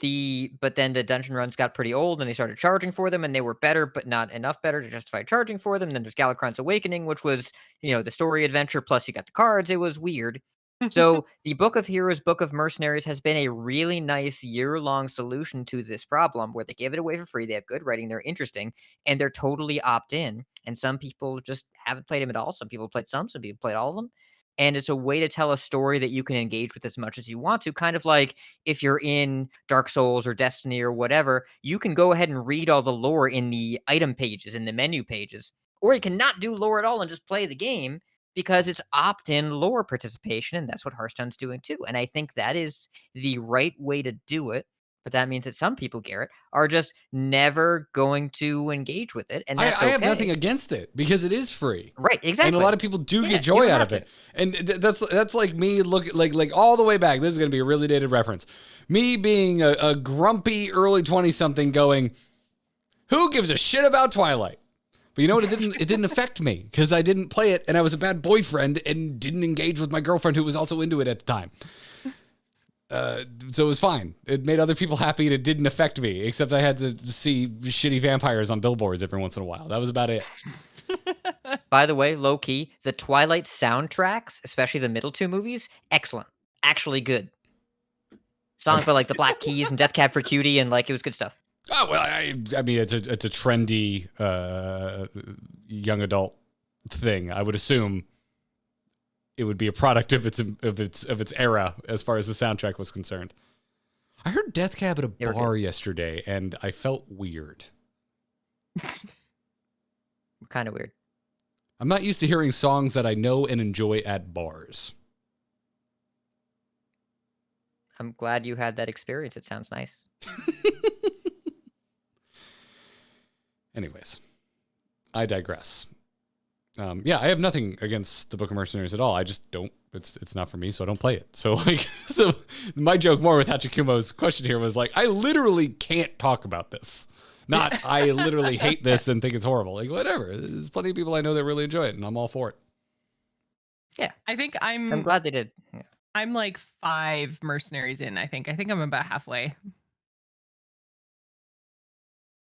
then the dungeon runs got pretty old, and they started charging for them, and they were better, but not enough better to justify charging for them. And then there's Galakrond's Awakening, which was, the story adventure, plus you got the cards. It was weird. So the Book of Heroes, Book of Mercenaries has been a really nice year-long solution to this problem where they give it away for free. They have good writing. They're interesting, and they're totally opt-in. And some people just haven't played them at all. Some people played some people played all of them. And it's a way to tell a story that you can engage with as much as you want to. Kind of like if you're in Dark Souls or Destiny or whatever, you can go ahead and read all the lore in the item pages, in the menu pages. Or you can not do lore at all and just play the game because it's opt-in lore participation, and that's what Hearthstone's doing too. And I think that is the right way to do it. But that means that some people, Garrett, are just never going to engage with it. And that's I have nothing against it because it is free. Right, exactly. And a lot of people do get joy out of it. And that's like me like all the way back. This is going to be a really dated reference. Me being a grumpy early 20-something going, Who gives a shit about Twilight? But you know what? It didn't affect me because I didn't play it and I was a bad boyfriend and didn't engage with my girlfriend who was also into it at the time. So it was fine. It made other people happy and it didn't affect me, except I had to see shitty vampires on billboards every once in a while. That was about it. By the way, low key, the Twilight soundtracks, especially the middle two movies, excellent. Actually good. Songs by like the Black Keys and Death Cab for Cutie, and like it was good stuff. Oh well, I mean it's a trendy young adult thing. I would assume it would be a product of its era as far as the soundtrack was concerned. I heard Death Cab at a bar yesterday, and I felt weird. Kind of weird. I'm not used to hearing songs that I know and enjoy at bars. I'm glad you had that experience. It sounds nice. Anyways, I digress. Yeah, I have nothing against the Book of Mercenaries at all. I just don't. It's not for me, so I don't play it. So my joke more with Hachikumo's question here was like, I literally can't talk about this. Not I literally hate this and think it's horrible. Like whatever. There's plenty of people I know that really enjoy it, and I'm all for it. Yeah, I think I'm glad they did. Yeah. I'm like 5 mercenaries in. I think I'm about halfway.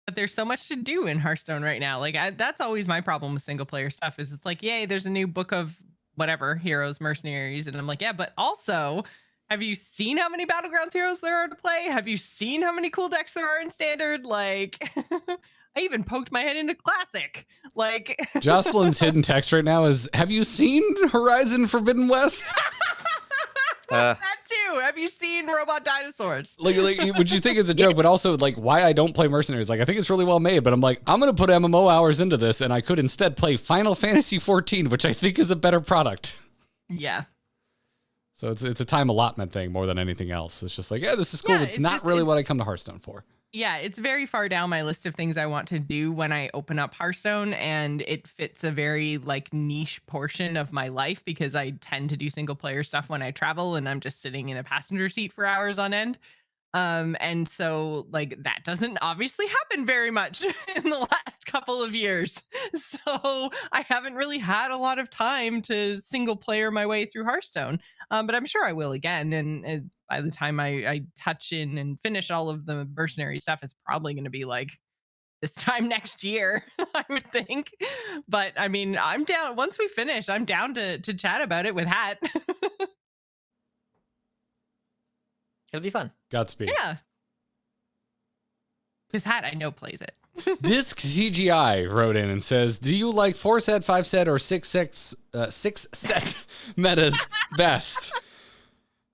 But there's so much to do in Hearthstone right now. Like that's always my problem with single player stuff. Is it's like, yay, there's a new book of whatever heroes, mercenaries, and I'm like, yeah, but also, have you seen how many Battlegrounds heroes there are to play? Have you seen how many cool decks there are in Standard? Like, I even poked my head into Classic. Like, Jocelyn's hidden text right now is, have you seen Horizon Forbidden West? That too. Have you seen Robot Dinosaurs? Like, would you think it's a joke, but also like why I don't play Mercenaries? Like, I think it's really well made, but I'm like, I'm going to put MMO hours into this, and I could instead play Final Fantasy 14, which I think is a better product. Yeah. So it's a time allotment thing more than anything else. It's just like, yeah, this is cool. Yeah, it's not really what I come to Hearthstone for. Yeah, it's very far down my list of things I want to do when I open up Hearthstone, and it fits a very like niche portion of my life because I tend to do single player stuff when I travel and I'm just sitting in a passenger seat for hours on end. And so like that doesn't obviously happen very much in the last couple of years. So I haven't really had a lot of time to single player my way through Hearthstone. But I'm sure I will again. And by the time I touch in and finish all of the mercenary stuff, it's probably going to be like this time next year, I would think. But I mean, I'm down. Once we finish, I'm down to chat about it with Hat. It'll be fun. Godspeed. Yeah. His Hat, I know, plays it. Disc CGI wrote in and says, do you like 4-set, 5-set, or 6-set metas best?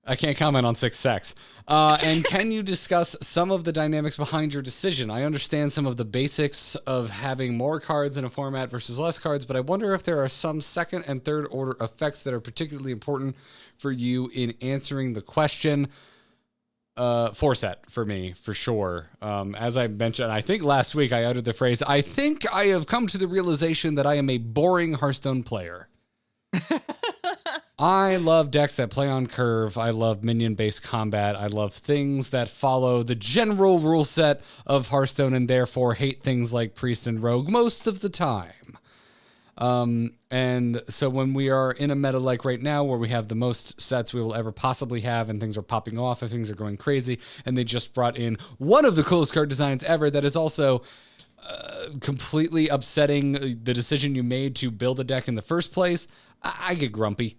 I can't comment on 6-sex. And can you discuss some of the dynamics behind your decision? I understand some of the basics of having more cards in a format versus less cards, but I wonder if there are some second and third order effects that are particularly important for you in answering the question. 4-set for me, for sure. As I mentioned, I think last week I uttered the phrase, I think I have come to the realization that I am a boring Hearthstone player. I love decks that play on curve. I love minion-based combat. I love things that follow the general rule set of Hearthstone and therefore hate things like Priest and Rogue most of the time. And so when we are in a meta like right now where we have the most sets we will ever possibly have and things are popping off and things are going crazy and they just brought in one of the coolest card designs ever that is also completely upsetting the decision you made to build a deck in the first place, I get grumpy.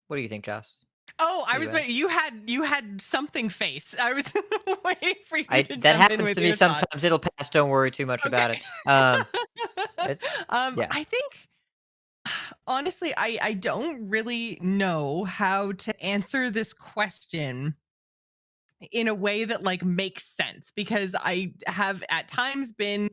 What do you think, Joss? Oh, I was waiting. You had something face. I was waiting for you to jump in That happens with to me your sometimes. thought. It'll pass. Don't worry too much about it. Yeah. I think honestly, I don't really know how to answer this question in a way that like makes sense because I have at times been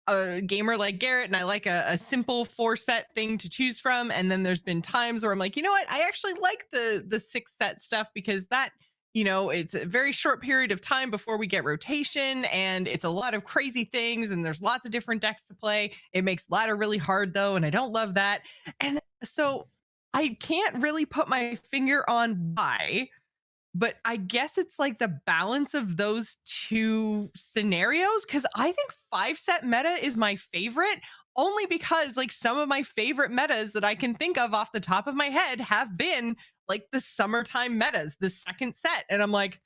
a gamer like Garrett and I like a simple 4-set thing to choose from, and then there's been times where I'm like, you know what, I actually like the 6-set stuff because that, you know, it's a very short period of time before we get rotation and it's a lot of crazy things and there's lots of different decks to play. It makes ladder really hard though, and I don't love that. And so I can't really put my finger on why, but I guess it's like the balance of those two scenarios, because I think 5-set meta is my favorite, only because like some of my favorite metas that I can think of off the top of my head have been like the summertime metas, the second set. And I'm like,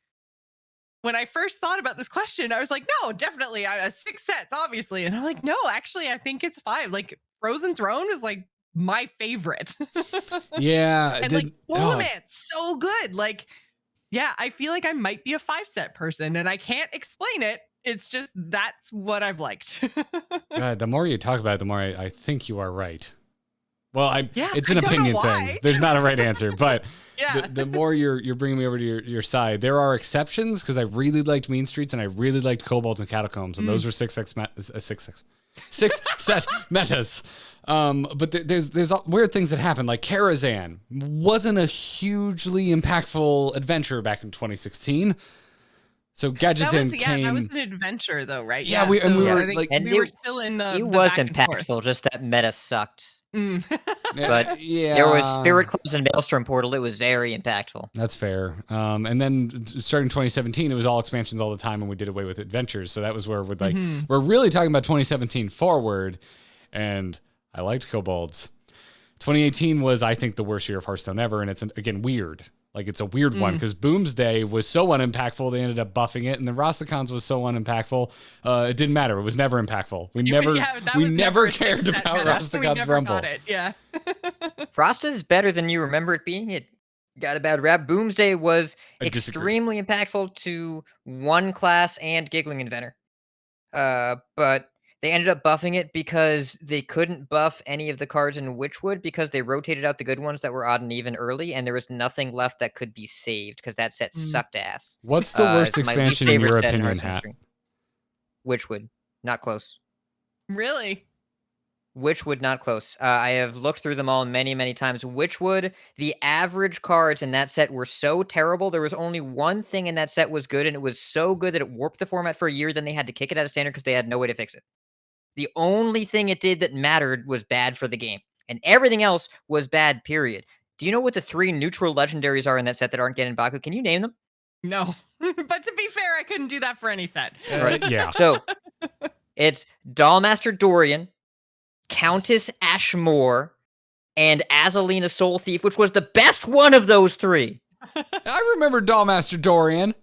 when I first thought about this question, I was like, no, definitely 6 sets, obviously. And I'm like, no, actually, I think it's 5. Like Frozen Throne is like my favorite. Yeah. And like Tournament, so good. Like, yeah, I feel like I might be a 5-set person and I can't explain it. It's just that's what I've liked. God, the more you talk about it, the more I think you are right. Well, it's I an don't know opinion why. thing. There's not a right answer, but Yeah. the more you're bringing me over to your side, there are exceptions because I really liked Mean Streets and I really liked Kobolds and Catacombs, and those were 6 set metas. But there's weird things that happen, like Karazhan wasn't a hugely impactful adventure back in 2016. So Gadgetzan came. That was an adventure though, right? Yeah, we were like, And we were still in the it the was back and forth. impactful, just that meta sucked. But yeah, there was Spirit Clubs and Maelstrom Portal. It was very impactful. That's fair. And then starting 2017, it was all expansions all the time, and we did away with adventures. So that was where we're really talking about 2017 forward. And I liked Kobolds. 2018 was, I think, the worst year of Hearthstone ever, and it's again weird. Like it's a weird one because Boomsday was so unimpactful they ended up buffing it, and then Rastakhan's was so unimpactful it didn't matter. It was never impactful. We never cared about Rastakhan's Rumble. Got it. Yeah. Frosta is better than you remember it being. It got a bad rap. Boomsday was I disagree. extremely impactful to one class and Giggling Inventor. But they ended up buffing it because they couldn't buff any of the cards in Witchwood because they rotated out the good ones that were odd and even early, and there was nothing left that could be saved because that set sucked ass. What's the worst It's my expansion least in your favorite set in opinion, Hearthstone Hat? history. Witchwood, not close. Really? Witchwood, not close. I have looked through them all many, many times. Witchwood, the average cards in that set were so terrible. There was only one thing in that set was good, and it was so good that it warped the format for a year. Then they had to kick it out of standard because they had no way to fix it. The only thing it did that mattered was bad for the game, and everything else was bad, period. Do you know what the 3 neutral legendaries are in that set that aren't getting Baku? Can you name them? No. But to be fair, I couldn't do that for any set. Yeah. So, it's Dollmaster Dorian, Countess Ashmore, and Azalina Soul Thief, which was the best one of those 3. I remember Dollmaster Dorian.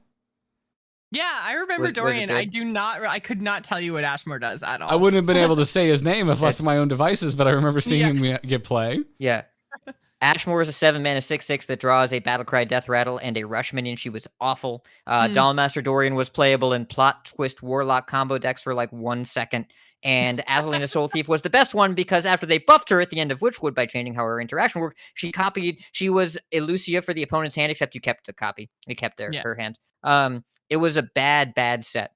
Yeah, I remember Was it Dorian. good? I could not tell you what Ashmore does at all. I wouldn't have been able to say his name if left to my own devices, but I remember seeing him get play. Yeah. Ashmore is a 7-mana 6/6 that draws a Battlecry Death Rattle and a Rush minion. She was awful. Dollmaster Dorian was playable in Plot Twist Warlock combo decks for like 1 second. And Azalina Soul Thief was the best one because after they buffed her at the end of Witchwood by changing how her interaction worked, she was Elucia for the opponent's hand, except you kept the copy. You kept her hand. It was a bad set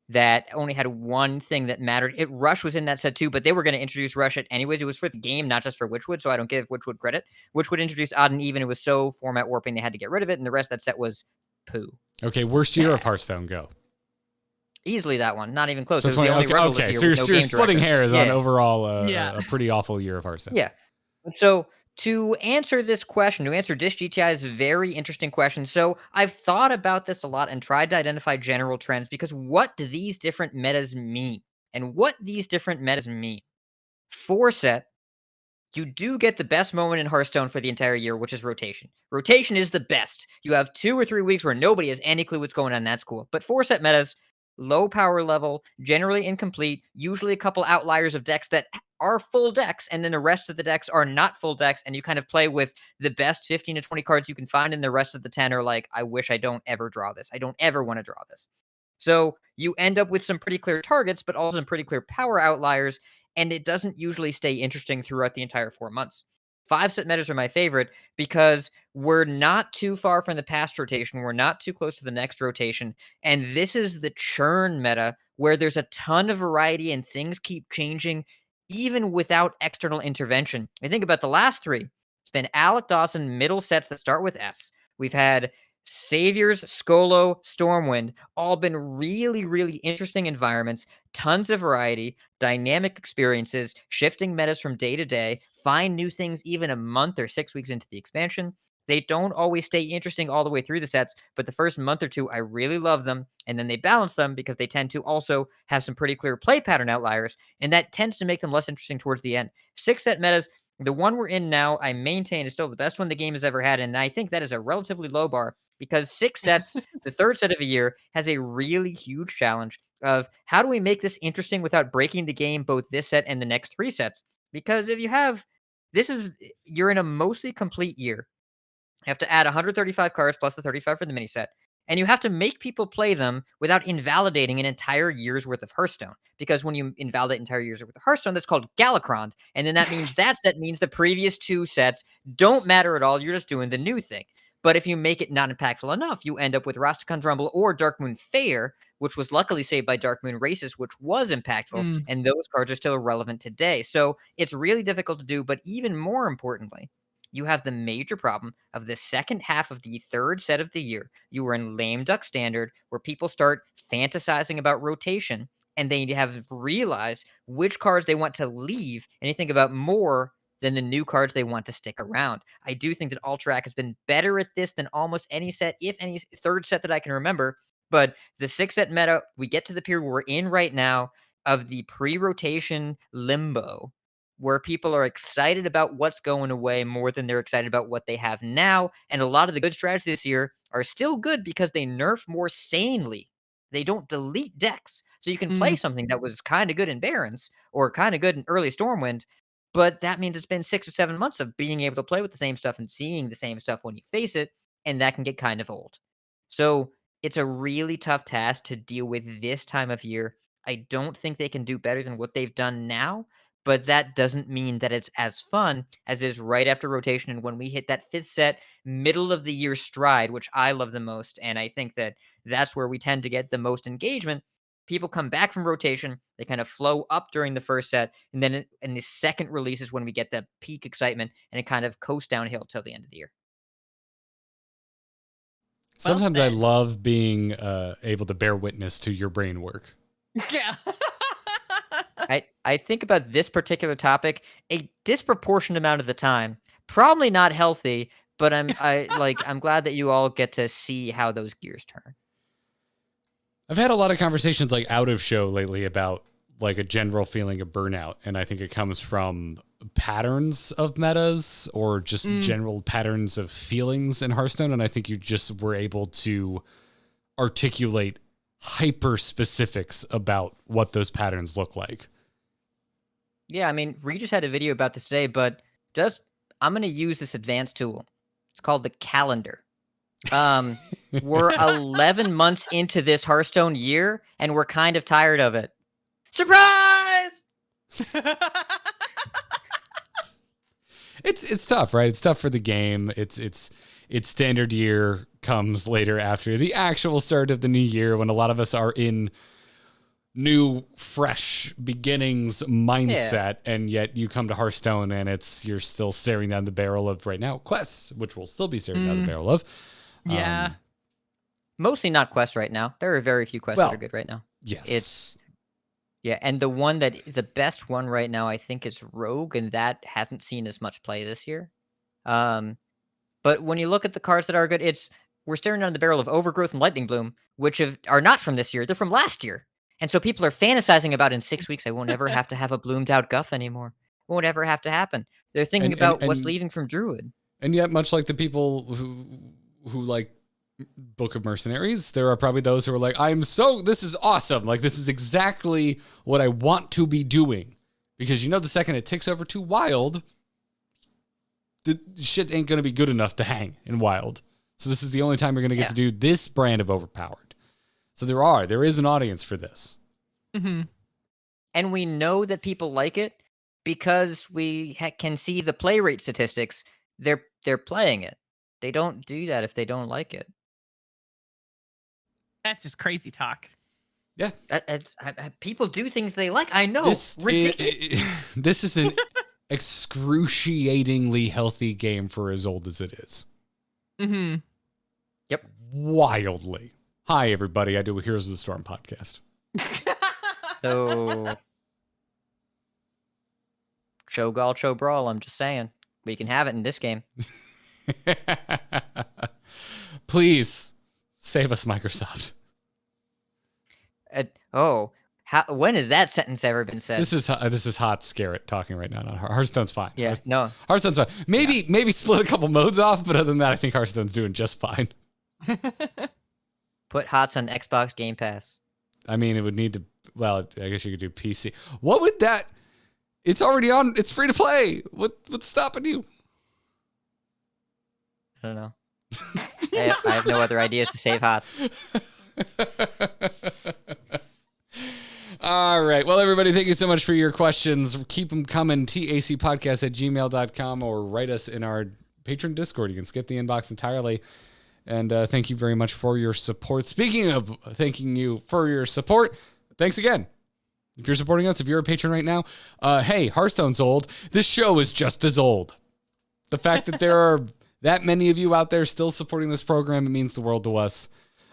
that only had one thing that mattered. Rush was in that set too, but they were going to introduce Rush it anyways. It was for the game, not just for Witchwood, so I don't give Witchwood credit. Witchwood introduced Odd and Even. It was so format warping they had to get rid of it, and the rest of that set was poo. Okay, worst year of Hearthstone, go. Easily that one, not even close. So It was the only Rebel okay, this so year you're, with no game splitting director. hairs on overall Yeah. a pretty awful year of Hearthstone. Yeah. So to answer this question, to answer Dish GTI's very interesting question, so I've thought about this a lot and tried to identify general trends because what do these different metas mean? And what these different metas mean. 4-set, you do get the best moment in Hearthstone for the entire year, which is rotation. Rotation is the best. You have 2 or 3 weeks where nobody has any clue what's going on. That's cool. But 4-set metas, low power level, generally incomplete, usually a couple outliers of decks that are full decks, and then the rest of the decks are not full decks, and you kind of play with the best 15 to 20 cards you can find, and the rest of the 10 are like, I wish I don't ever draw this. I don't ever want to draw this. So you end up with some pretty clear targets, but also some pretty clear power outliers, and it doesn't usually stay interesting throughout the entire 4 months. 5-set metas are my favorite because we're not too far from the past rotation. We're not too close to the next rotation. And this is the churn meta where there's a ton of variety and things keep changing even without external intervention. I think about the last 3. It's been Alec Dawson middle sets that start with S. We've had Saviors, Skolo, Stormwind, all been really, really interesting environments, tons of variety, dynamic experiences, shifting metas from day to day, find new things even a month or 6 weeks into the expansion. They don't always stay interesting all the way through the sets, but the first month or two, I really love them. And then they balance them because they tend to also have some pretty clear play pattern outliers. And that tends to make them less interesting towards the end. 6-set metas, the one we're in now, I maintain is still the best one the game has ever had. And I think that is a relatively low bar because 6 sets, the third set of a year, has a really huge challenge of how do we make this interesting without breaking the game both this set and the next 3 sets? Because if you have, you're in a mostly complete year. You have to add 135 cards plus the 35 for the mini set. And you have to make people play them without invalidating an entire year's worth of Hearthstone. Because when you invalidate entire year's worth of Hearthstone, that's called Galakron. And then that means that set means the previous 2 sets don't matter at all. You're just doing the new thing. But if you make it not impactful enough, you end up with Rastakhan's Rumble or Darkmoon Fair, which was luckily saved by Darkmoon Races, which was impactful. Mm. And those cards are still relevant today. So it's really difficult to do. But even more importantly, you have the major problem of the second half of the third set of the year. You are in lame duck standard where people start fantasizing about rotation and they have realized which cards they want to leave and they think about more than the new cards they want to stick around. I do think that Alterac has been better at this than almost any set, if any third set that I can remember. But the 6-set meta, we get to the period we're in right now of the pre-rotation limbo where people are excited about what's going away more than they're excited about what they have now. And a lot of the good strategies this year are still good because they nerf more sanely. They don't delete decks. So you can play Mm. something that was kind of good in Barons or kind of good in early Stormwind, but that means it's been 6 or 7 months of being able to play with the same stuff and seeing the same stuff when you face it, and that can get kind of old. So it's a really tough task to deal with this time of year. I don't think they can do better than what they've done now, but that doesn't mean that it's as fun as is right after rotation and when we hit that 5th set, middle of the year stride, which I love the most. And I think that that's where we tend to get the most engagement. People come back from rotation, they kind of flow up during the first set, and then in the second release is when we get the peak excitement and it kind of coasts downhill till the end of the year. Well Sometimes I said. love being able to bear witness to your brain work. Yeah. I think about this particular topic a disproportionate amount of the time. Probably not healthy, but I'm glad that you all get to see how those gears turn. I've had a lot of conversations like out of show lately about like a general feeling of burnout. And I think it comes from patterns of metas or just general patterns of feelings in Hearthstone. And I think you just were able to articulate hyper specifics about what those patterns look like. Yeah, I mean, Regis had a video about this today, but I'm going to use this advanced tool. It's called the calendar. We're 11 months into this Hearthstone year, and we're kind of tired of it. Surprise! It's tough, right? It's tough for the game. Its standard year comes later after the actual start of the new year when a lot of us are in new, fresh beginnings mindset, and yet you come to Hearthstone and you're still staring down the barrel of right now quests, which we'll still be staring down the barrel of. Yeah. Mostly not quests right now. There are very few quests that are good right now. Yes. And the best one right now, I think, is Rogue, and that hasn't seen as much play this year. But when you look at the cards that are good, we're staring down the barrel of Overgrowth and Lightning Bloom, which are not from this year; they're from last year. And so people are fantasizing about in 6 weeks, I won't ever have to have a bloomed out Guff anymore. Won't ever have to happen. They're thinking about what's leaving from Druid. And yet, much like the people who like Book of Mercenaries, there are probably those who are like, this is awesome. Like, this is exactly what I want to be doing. Because the second it ticks over to Wild, the shit ain't going to be good enough to hang in Wild. So this is the only time you're going to get to do this brand of overpowered. So there is an audience for this. Mm-hmm. And we know that people like it because we can see the play rate statistics. They're playing it. They don't do that if they don't like it. That's just crazy talk. Yeah. People do things they like. I know. Ridiculous. This is an excruciatingly healthy game for as old as it is. Mm-hmm. Yep. Wildly. Hi, everybody. I do a Heroes of the Storm podcast. So, show Gall, show Brawl. I'm just saying. We can have it in this game. Please save us, Microsoft. When has that sentence ever been said? This is hot Scarrett talking right now. Not Hearthstone's fine. Yeah, no. Hearthstone's fine. Maybe split a couple modes off, but other than that, I think Hearthstone's doing just fine. Put HOTS on Xbox Game Pass. I mean, it would need to. Well, I guess you could do PC. What would that? It's already on. It's free to play. What's stopping you? I don't know. I have no other ideas to save HOTS. All right. Well, everybody, thank you so much for your questions. Keep them coming. tacpodcast@gmail.com or write us in our patron Discord. You can skip the inbox entirely. And thank you very much for your support. Speaking of thanking you for your support, thanks again. If you're supporting us, if you're a patron right now, hey, Hearthstone's old. This show is just as old. The fact that there are that many of you out there still supporting this program, it means the world to us.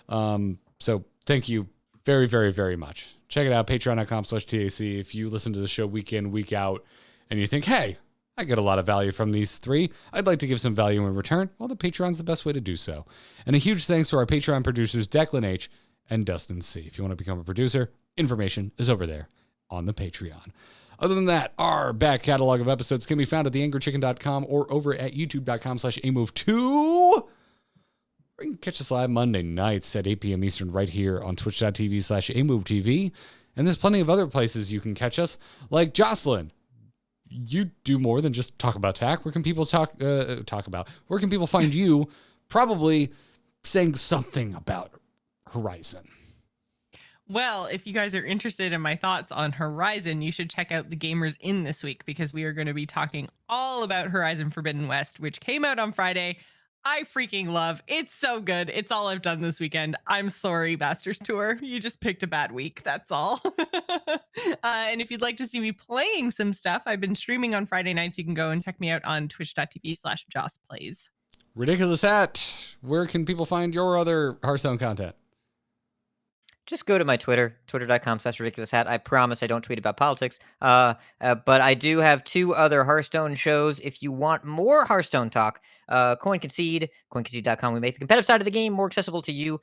So thank you very, very, very much. Check it out, patreon.com/TAC. If you listen to the show week in, week out, and you think, hey, I get a lot of value from these three, I'd like to give some value in return, well, the Patreon's the best way to do so. And a huge thanks to our Patreon producers, Declan H. and Dustin C. If you want to become a producer, information is over there on the Patreon. Other than that, our back catalog of episodes can be found at theangrychicken.com or over at youtube.com/amove2. Or you can catch us live Monday nights at 8 p.m. Eastern right here on twitch.tv/amovetv. And there's plenty of other places you can catch us, like Jocelyn. You do more than just talk about tech. Where can people talk about? Where can people find you? Probably saying something about Horizon. Well, if you guys are interested in my thoughts on Horizon, you should check out the Gamers In this week, because we are going to be talking all about Horizon Forbidden West, which came out on Friday. I freaking love. It's so good. It's all I've done this weekend. I'm sorry, Masters Tour. You just picked a bad week. That's all. And if you'd like to see me playing some stuff, I've been streaming on Friday nights. You can go and check me out on twitch.tv/JossPlays. Ridiculous Hat. Where can people find your other Hearthstone content? Just go to my Twitter, twitter.com/ridiculoushat. I promise I don't tweet about politics. But I do have 2 other Hearthstone shows. If you want more Hearthstone talk, Coin Concede, coinconcede.com. We make the competitive side of the game more accessible to you.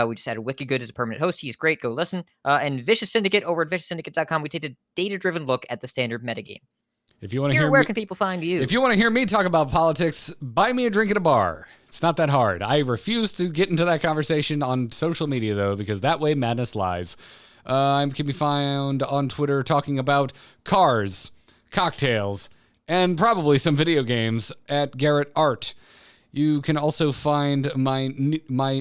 We just added Wicked Good as a permanent host. He's great. Go listen. And Vicious Syndicate over at vicioussyndicate.com. We take a data-driven look at the standard metagame. If you want to Where can people find you? If you want to hear me talk about politics, buy me a drink at a bar. It's not that hard. I refuse to get into that conversation on social media, though, because that way madness lies. I can be found on Twitter talking about cars, cocktails, and probably some video games at Garrett Art. You can also find my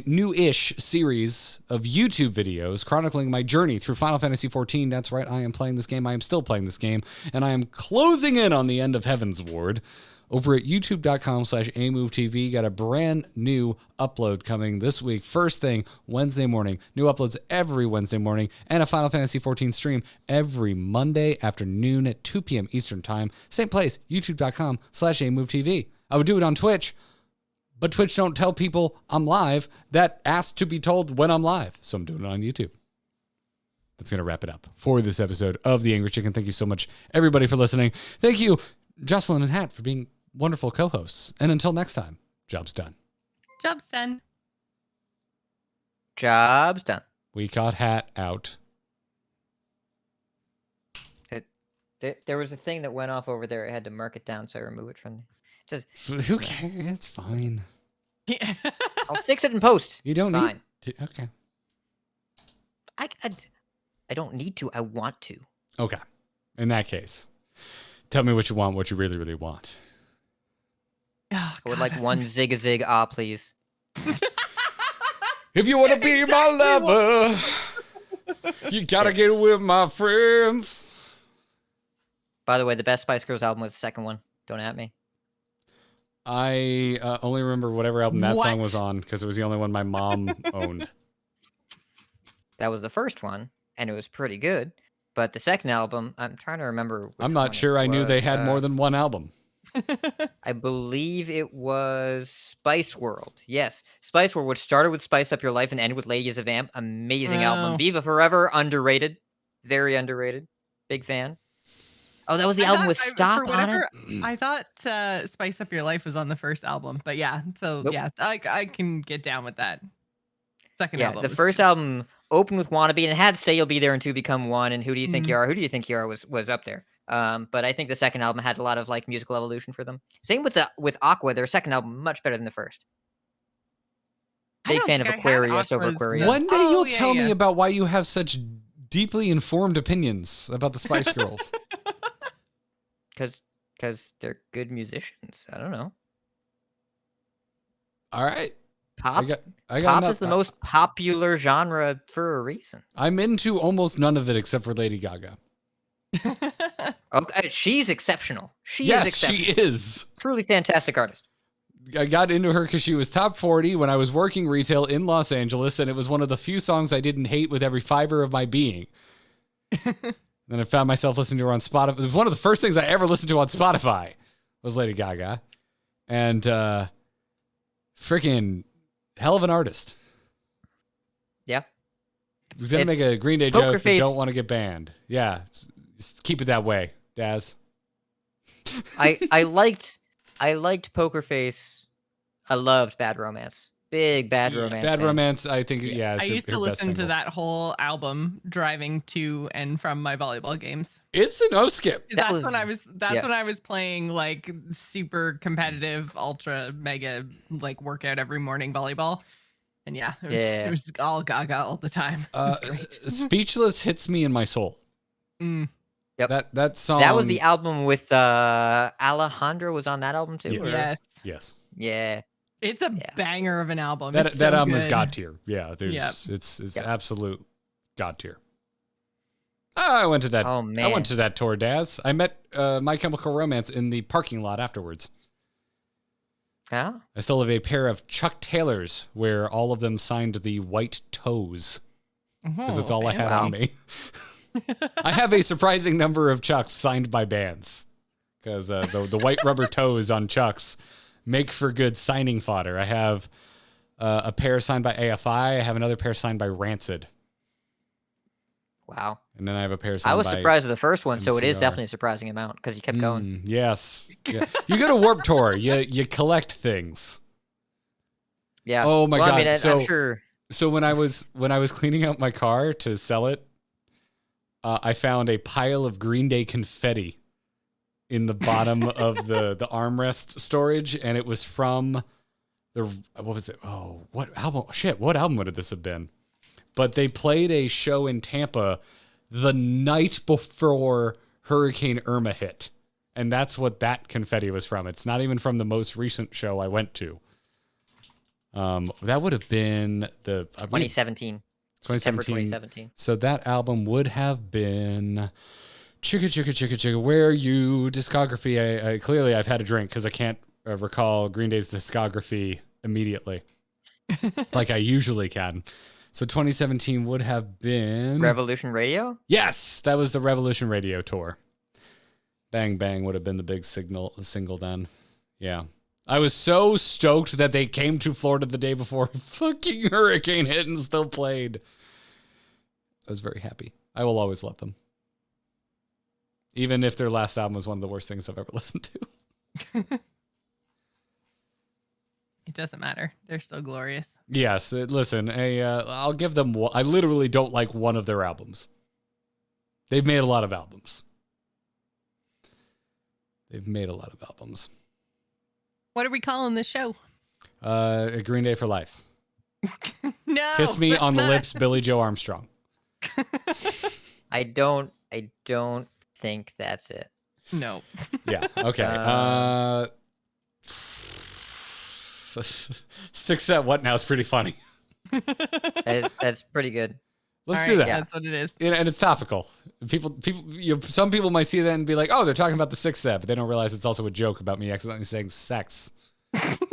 new-ish series of YouTube videos chronicling my journey through Final Fantasy XIV. That's right, I am playing this game. I am still playing this game, and I am closing in on the end of Heaven's Ward. Over at youtube.com/amovetv, got a brand new upload coming this week. First thing, Wednesday morning. New uploads every Wednesday morning, and a Final Fantasy XIV stream every Monday afternoon at 2 p.m. Eastern Time. Same place, youtube.com/amovetv. I would do it on Twitch, but Twitch don't tell people I'm live that ask to be told when I'm live, so I'm doing it on YouTube. That's going to wrap it up for this episode of The Angry Chicken. Thank you so much, everybody, for listening. Thank you, Jocelyn and Hat, for being wonderful co-hosts. And until next time, job's done. Job's done. Job's done. We caught Hat out. There was a thing that went off over there. I had to mark it down, so I remove it from the... Who cares? It's fine. I'll fix it in post. You don't Fine. need to. Okay. I don't need to. I want to. Okay. In that case, tell me what you want, what you really, really want. Oh, I would like one zig-a-zig, please. If you want to be my lover, you gotta get with my friends. By the way, the best Spice Girls album was the second one. Don't at me. I only remember whatever album that song was on because it was the only one my mom owned. That was the first one, and it was pretty good. But the second album, I'm trying to remember. I'm not sure I knew they had more than one album. I believe it was Spice World. Yes, Spice World, which started with Spice Up Your Life and ended with Lady is a Vamp. Amazing album. Viva Forever, underrated. Very underrated. Big fan. Oh, that was the album with Stop on it? I thought Spice Up Your Life was on the first album, but yeah. So Nope. yeah, I can get down with that. Second Yeah, album. the was first good. album opened with Wannabe and it had Say You'll Be There and Two Become One and Who Do You Think You Are? Who Do You Think You Are was up there. But I think the second album had a lot of like musical evolution for them. Same with Aqua, their second album much better than the first. I Big don't fan of think I had Aquarius over Aqua's- Aquarius. One day Oh, you'll yeah, tell me yeah. about why you have such deeply informed opinions about the Spice Girls. Because they're good musicians. I don't know. All right. Pop, I got pop enough. is the most popular genre for a reason. I'm into almost none of it except for Lady Gaga. Okay, she's exceptional. She is Yes, exceptional. she is. Truly fantastic artist. I got into her because she was top 40 when I was working retail in Los Angeles, and it was one of the few songs I didn't hate with every fiber of my being. Then I found myself listening to her on Spotify. It was one of the first things I ever listened to on Spotify was Lady Gaga. And freaking hell of an artist. Yeah. We're going to make a Green Day Poker joke, Face. but don't want to get banned. Yeah. Keep it that way, Daz. I liked Poker Face. I loved Bad Romance. Big Bad Yeah. Romance. Bad fan. Romance, I think, yeah. I it's used her to best listen to single. that whole album driving to and from my volleyball games. It's a no skip. That That's was- when I was yeah. when I was playing like super competitive, ultra mega like workout every morning volleyball. And yeah, it was all Gaga all the time. It was great. Speechless hits me in my soul. Mm. Yep. That song. That was the album with Alejandro was on that album too. Yes. or- Yes. Yes. Yeah. It's a Yeah. banger of an album. That It's that so album is good. god tier. Yeah, there's Yep. it's Yep. absolute god tier. I went to that. Oh, I man. went to that tour, Daz. I met My Chemical Romance in the parking lot afterwards. Huh? I still have a pair of Chuck Taylors where all of them signed the white toes because it's Oh, all I had wow. on me. I have a surprising number of Chucks signed by bands because the white rubber toes on Chucks make for good signing fodder. I have a pair signed by AFI. I have another pair signed by Rancid. Wow. And then I have a pair signed I was by surprised at the first one, so it is MCR. definitely a surprising amount because you kept going. Yes. Yeah. You go to Warp Tour. You collect things. Yeah. Oh my Well, God. I mean, So- I'm sure. So when I was cleaning out my car to sell it, I found a pile of Green Day confetti in the bottom of the armrest storage, and it was from what was it? Oh, what album? Shit, what album would this have been? But they played a show in Tampa the night before Hurricane Irma hit, and that's what that confetti was from. It's not even from the most recent show I went to. That would have been the 2017. September 2017. So that album would have been Chicka Chicka Chicka Chicka. Where you discography? I clearly I've had a drink because I can't recall Green Day's discography immediately, like I usually can. So 2017 would have been Revolution Radio? Yes, that was the Revolution Radio tour. Bang Bang would have been the big single then. Yeah. I was so stoked that they came to Florida the day before fucking hurricane hit and still played. I was very happy. I will always love them. Even if their last album was one of the worst things I've ever listened to. It doesn't matter. They're still glorious. Yes, listen, I'll give them I literally don't like one of their albums. They've made a lot of albums. What are we calling this show? A Green Day for Life. No. Kiss Me that's on the not- Lips, Billy Joe Armstrong. I don't think that's it. No. Yeah, okay. 6 Set What Now is pretty funny. That's pretty good. Let's All do right, that. That's what it is. And it's topical. People, some people might see that and be like, "Oh, they're talking about the 6 Set," but they don't realize it's also a joke about me accidentally saying sex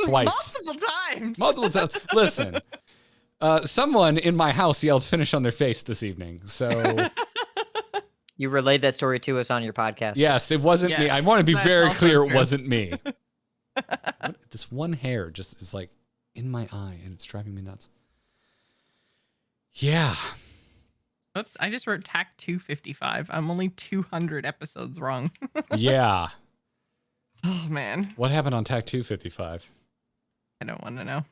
twice, Multiple times. multiple times. Listen, someone in my house yelled "finish" on their face this evening. So You relayed that story to us on your podcast. yes, it wasn't me. I Yes, want to be that's very also clear, it true. wasn't me. This one hair just is like in my eye, and it's driving me nuts. Yeah. Oops, I just wrote TAC 255. I'm only 200 episodes wrong. Yeah. Oh, man. What happened on TAC 255? I don't want to know.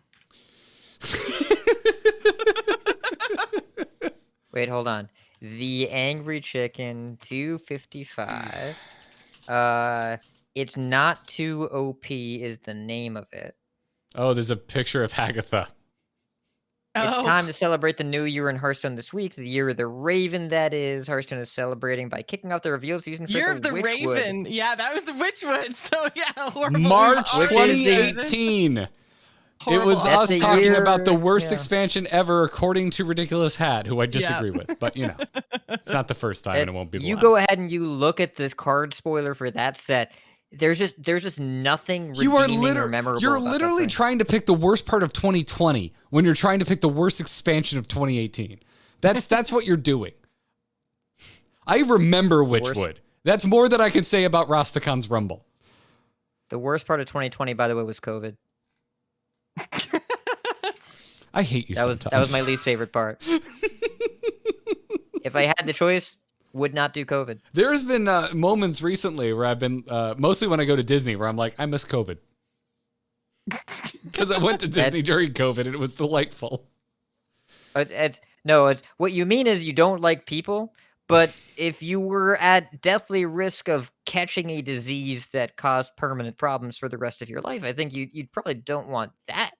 Wait, hold on. The Angry Chicken 255. It's not too OP is the name of it. Oh, there's a picture of Hagatha. It's time to celebrate the new year in Hearthstone this week. The year of the Raven, that is. Hearthstone is celebrating by kicking off the reveal season for Year of the Witchwood. Raven. Yeah, that was the Witchwood. So, yeah, horrible. March already 2018. It Horrible. was That's us the talking about the year, worst yeah. expansion ever, according to Ridiculous Hat, who I disagree with. But, it's not the first time, and it won't be the You last. go ahead and you look at this card spoiler for that set. There's just nothing redeeming or memorable. You're about that literally thing. trying to pick the worst part of 2020 when you're trying to pick the worst expansion of 2018. That's what you're doing. I remember Witchwood. That's more than I could say about Rastakhan's Rumble. The worst part of 2020, by the way, was COVID. I hate you sometimes. That was my least favorite part. If I had the choice, would not do COVID. There's been moments recently where I've been, mostly when I go to Disney, where I'm like, I miss COVID. Because I went to Disney during COVID and it was delightful. No, what you mean is you don't like people, but if you were at deathly risk of catching a disease that caused permanent problems for the rest of your life, I think you probably don't want that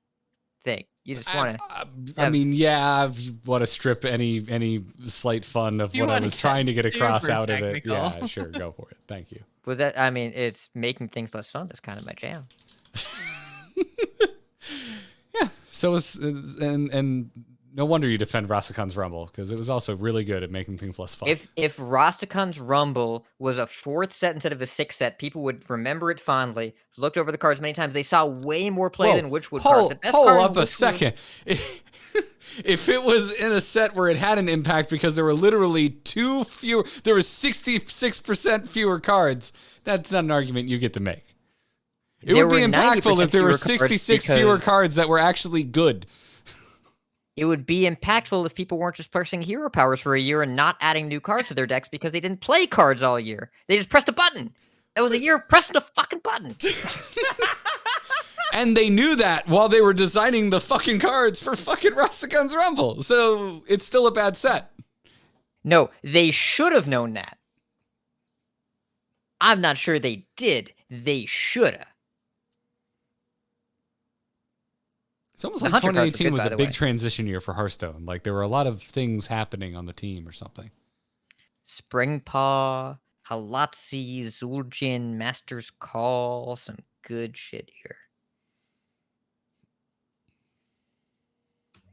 thing. You just want to. I mean, yeah, if you want to strip any slight fun of You what I wanna was get trying to get across super out of it. technical. Yeah, sure, go for it. Thank you. With that, I mean, it's making things less fun. That's kind of my jam. Yeah. So it's and no wonder you defend Rastakhan's Rumble, because it was also really good at making things less fun. If Rastakhan's Rumble was a 4th set instead of a 6th set, people would remember it fondly. Looked over the cards many times. They saw way more play than Witchwood cards. The best Hold card in up a Witchwood- second. If it was in a set where it had an impact because there were literally there was 66% fewer cards, that's not an argument you get to make. It There would be were impactful 90% if there were fewer cards 66 fewer because- cards that were actually good. It would be impactful if people weren't just pressing hero powers for a year and not adding new cards to their decks because they didn't play cards all year. They just pressed a button. That was a year of pressing a fucking button. And they knew that while they were designing the fucking cards for fucking Rastakhan's Rumble. So it's still a bad set. No, they should have known that. I'm not sure they did. They shoulda. It's almost The like Hunter cards were 2018 good, was by a the big way. transition year for Hearthstone. Like there were a lot of things happening on the team or something. Springpaw, Halatzi, Zul'jin, Master's Call, some good shit here.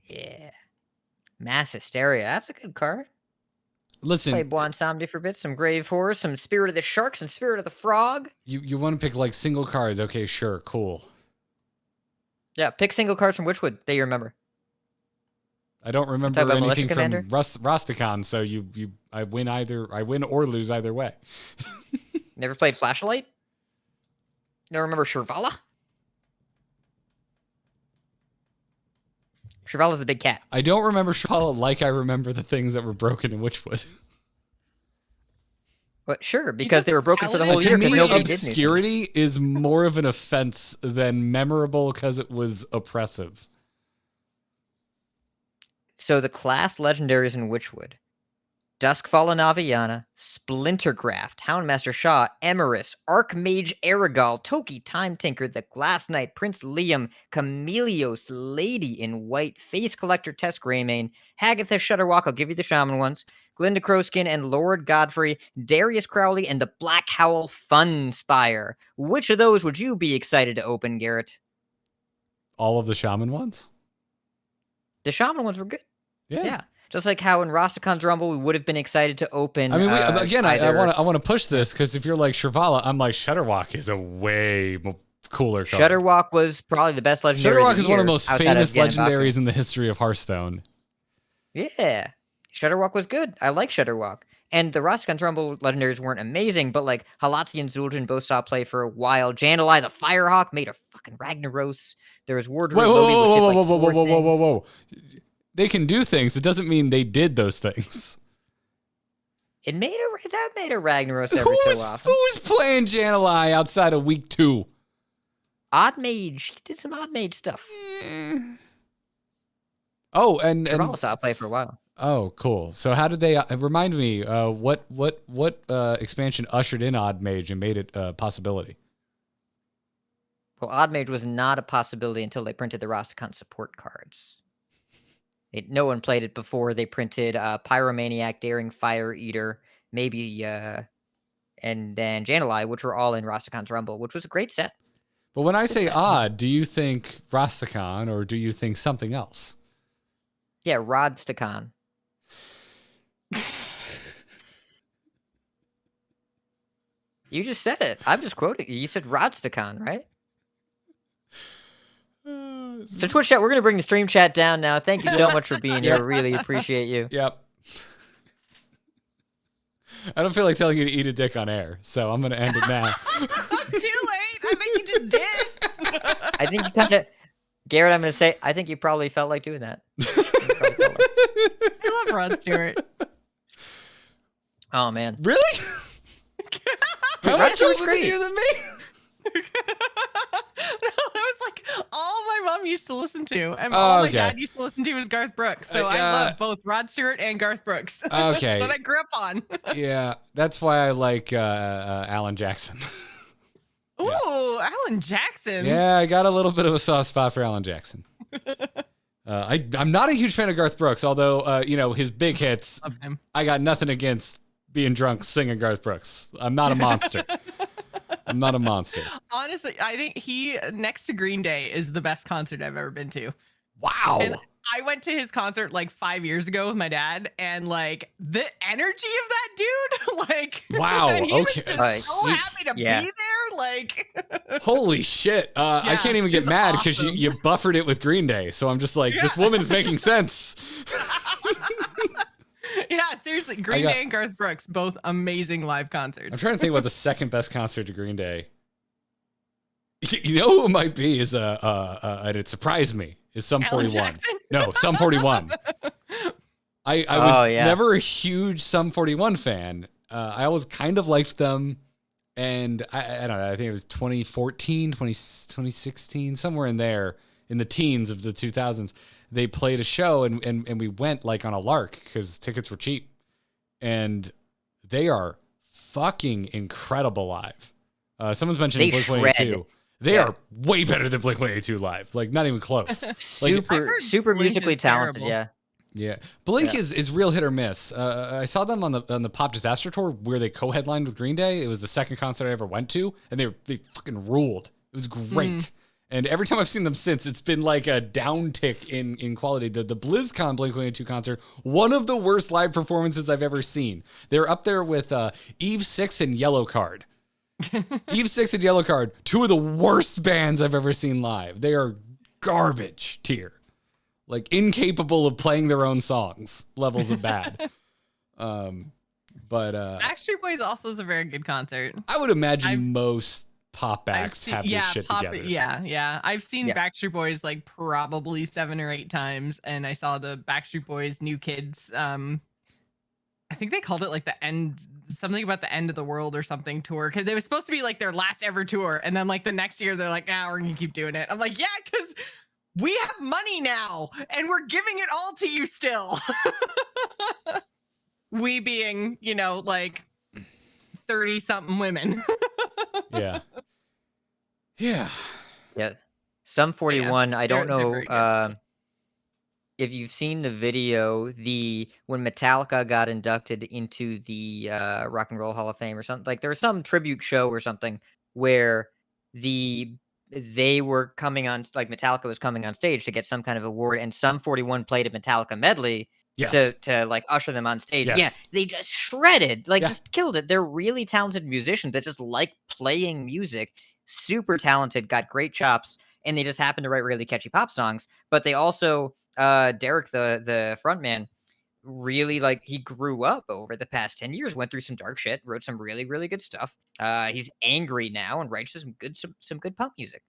Yeah. Mass Hysteria, that's a good card. Listen, Play Bwansamdi for bits, some Grave Horror, some Spirit of the Shark, some Spirit of the Frog. you want to pick like single cards. Okay, sure, cool. Yeah, pick single cards from Witchwood that you remember. I don't remember about Militia anything Commander? from Rastakhan, so I win or lose either way. Never played Flashlight? Never remember Shirvala? Shirvala's the big cat. I don't remember Shala like I remember the things that were broken in Witchwood. But sure, because they were broken for the whole To year because me, nobody did anything. obscurity is more of an offense than memorable because it was oppressive. So the class legendaries in Witchwood: Duskfallen Aviana, Splintergraft, Houndmaster Shaw, Emerus, Archmage Aragal, Toki Time Tinker, the Glass Knight, Prince Liam, Chameleos, Lady in White, Face Collector Tess Greymane, Hagatha Shutterwalk, I'll give you the Shaman ones, Glinda Crowskin and Lord Godfrey, Darius Crowley, and the Black Howl Fun Spire. Which of those would you be excited to open, Garrett? All of the shaman ones? The Shaman ones were good. Yeah. Yeah. Just like how in Rastakhan's Rumble, we would have been excited to open. I mean, I either- want to push this because if you're like Shirvala, I'm like Shutterwalk is a way cooler card. Shutterwalk was probably the best legendary. Shutterwalk of the is one of the year, most outside of famous Ganabaka. legendaries in the history of Hearthstone. Yeah, Shutterwalk was good. I like Shutterwalk. And the Rastakhan's Rumble legendaries weren't amazing, but like Halatzi and Zul'jin both saw play for a while. Jandalai the Firehawk made a fucking Ragnaros. There was Wardrobe Wait, Lodi, which did, like, whoa, four things. They can do things. It doesn't mean they did those things. It made a Ragnaros every so often. Who's playing Janalai outside of week 2? Odd Mage. He did some Odd Mage stuff. Oh, and Jamal saw play for a while. oh, cool. So how did they remind me? What expansion ushered in Odd Mage and made it a possibility? Well, Odd Mage was not a possibility until they printed the Rastakhan support cards. No one played it before they printed Pyromaniac, Daring Fire Eater, maybe, and then Janalai, which were all in Rastakhan's Rumble, which was a great set. But when I say odd, do you think Rastakhan or do you think something else? Yeah, Rodstakhan. You just said it. I'm just quoting you. You said Rodstakhan, right? So Twitch chat, we're going to bring the stream chat down now. Thank you so much for being here. Really appreciate you. Yep. I don't feel like telling you to eat a dick on air, so I'm going to end it now. Too late. I think you just did. I think you kind of, Garrett, I'm going to say, I think you probably felt like doing that. I love Rod Stewart. Oh, man. Really? How much older than great. you than me? No, that was like all my mom used to listen to, and all my dad used to listen to was Garth Brooks. So I love both Rod Stewart and Garth Brooks. Okay. That's what I grew up on. Yeah, that's why I like Alan Jackson. Ooh, Alan Jackson. Yeah, I got a little bit of a soft spot for Alan Jackson. I'm not a huge fan of Garth Brooks, although his big hits. Love him. I got nothing against being drunk singing Garth Brooks. I'm not a monster. I'm not a monster. Honestly, I think he, next to Green Day, is the best concert I've ever been to. Wow. And I went to his concert like 5 years ago with my dad, and like the energy of that dude, like wow. and he Okay. was just so happy to be there. Like, holy shit. I can't even get mad because you buffered it with Green Day. So I'm just like, this woman's making sense. Yeah, seriously, Green Day and Garth Brooks, both amazing live concerts. I'm trying to think about the second best concert to Green Day. You know who it might be is and it surprised me, is Sum 41. No, Sum 41. I was never a huge Sum 41 fan. I always kind of liked them. And I don't know, I think it was 2014, 2016, somewhere in there, in the teens of the 2000s. They played a show and we went like on a lark because tickets were cheap. And they are fucking incredible live. Someone's mentioning Blink-182. They are way better than Blink-182 live. Like, not even close. Super musically talented, yeah. Yeah. Blink is real hit or miss. I saw them on the Pop Disaster Tour where they co-headlined with Green Day. It was the second concert I ever went to, and they fucking ruled. It was great. And every time I've seen them since, it's been like a downtick in quality. The BlizzCon Blink-182 concert, one of the worst live performances I've ever seen. They're up there with Eve 6 and Yellow Card. Eve 6 and Yellow Card, two of the worst bands I've ever seen live. They are garbage tier. Like, incapable of playing their own songs levels of bad. But Backstreet Boys also is a very good concert. I would imagine most pop acts have this shit together. Yeah. I've seen Backstreet Boys like probably 7 or 8 times, and I saw the Backstreet Boys New Kids. I think they called it like the end, something about the end of the world or something tour, because it was supposed to be like their last ever tour, and then like the next year they're like, we're gonna keep doing it. I'm like, yeah, because we have money now, and we're giving it all to you still. We being, like 30-something women. Yeah. Sum 41, I don't know if you've seen the video, when Metallica got inducted into the Rock and Roll Hall of Fame or something, like there was some tribute show or something where they were coming on, like Metallica was coming on stage to get some kind of award, and Sum 41 played a Metallica medley to like usher them on stage. Yes. Yeah, they just shredded, just killed it. They're really talented musicians that just like playing music, super talented, got great chops, and they just happen to write really catchy pop songs. But they also, Derek, the frontman, really he grew up over the past 10 years, went through some dark shit, wrote some really, really good stuff. He's angry now and writes some good punk music.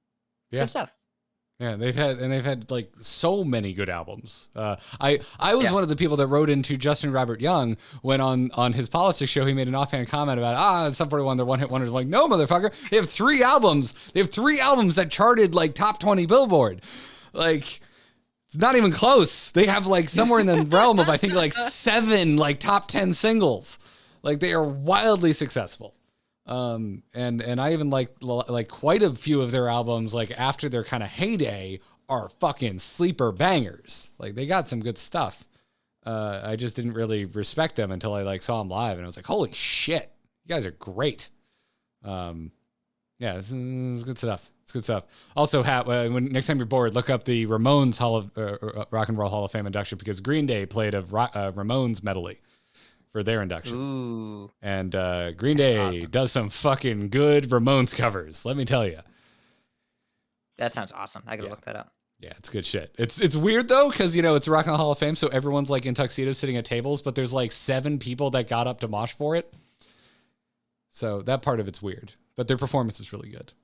It's good stuff. Yeah, they've had like so many good albums. I was one of the people that wrote into Justin Robert Young when on his politics show he made an offhand comment about Sum 41 they're one hit wonders. I'm like, no, motherfucker, they have 3 albums. They have 3 albums that charted like top 20 Billboard. Like, it's not even close. They have like somewhere in the realm of I think like 7 like top 10 singles. Like, they are wildly successful. And I even like quite a few of their albums, like after their kind of heyday, are fucking sleeper bangers. Like, they got some good stuff. I just didn't really respect them until I like saw them live, and I was like, holy shit, you guys are great. Yeah, it's good stuff. It's good stuff. Also, when next time you're bored, look up the Ramones Rock and Roll Hall of Fame induction, because Green Day played a Ramones medley for their induction. Ooh. And Green Day does some fucking good Ramones covers, let me tell you. That sounds awesome. I gotta look that up. Yeah, it's good shit. It's weird though, because it's Rock and Roll Hall of Fame, so everyone's like in tuxedos sitting at tables, but there's like 7 people that got up to mosh for it. So that part of it's weird, but their performance is really good.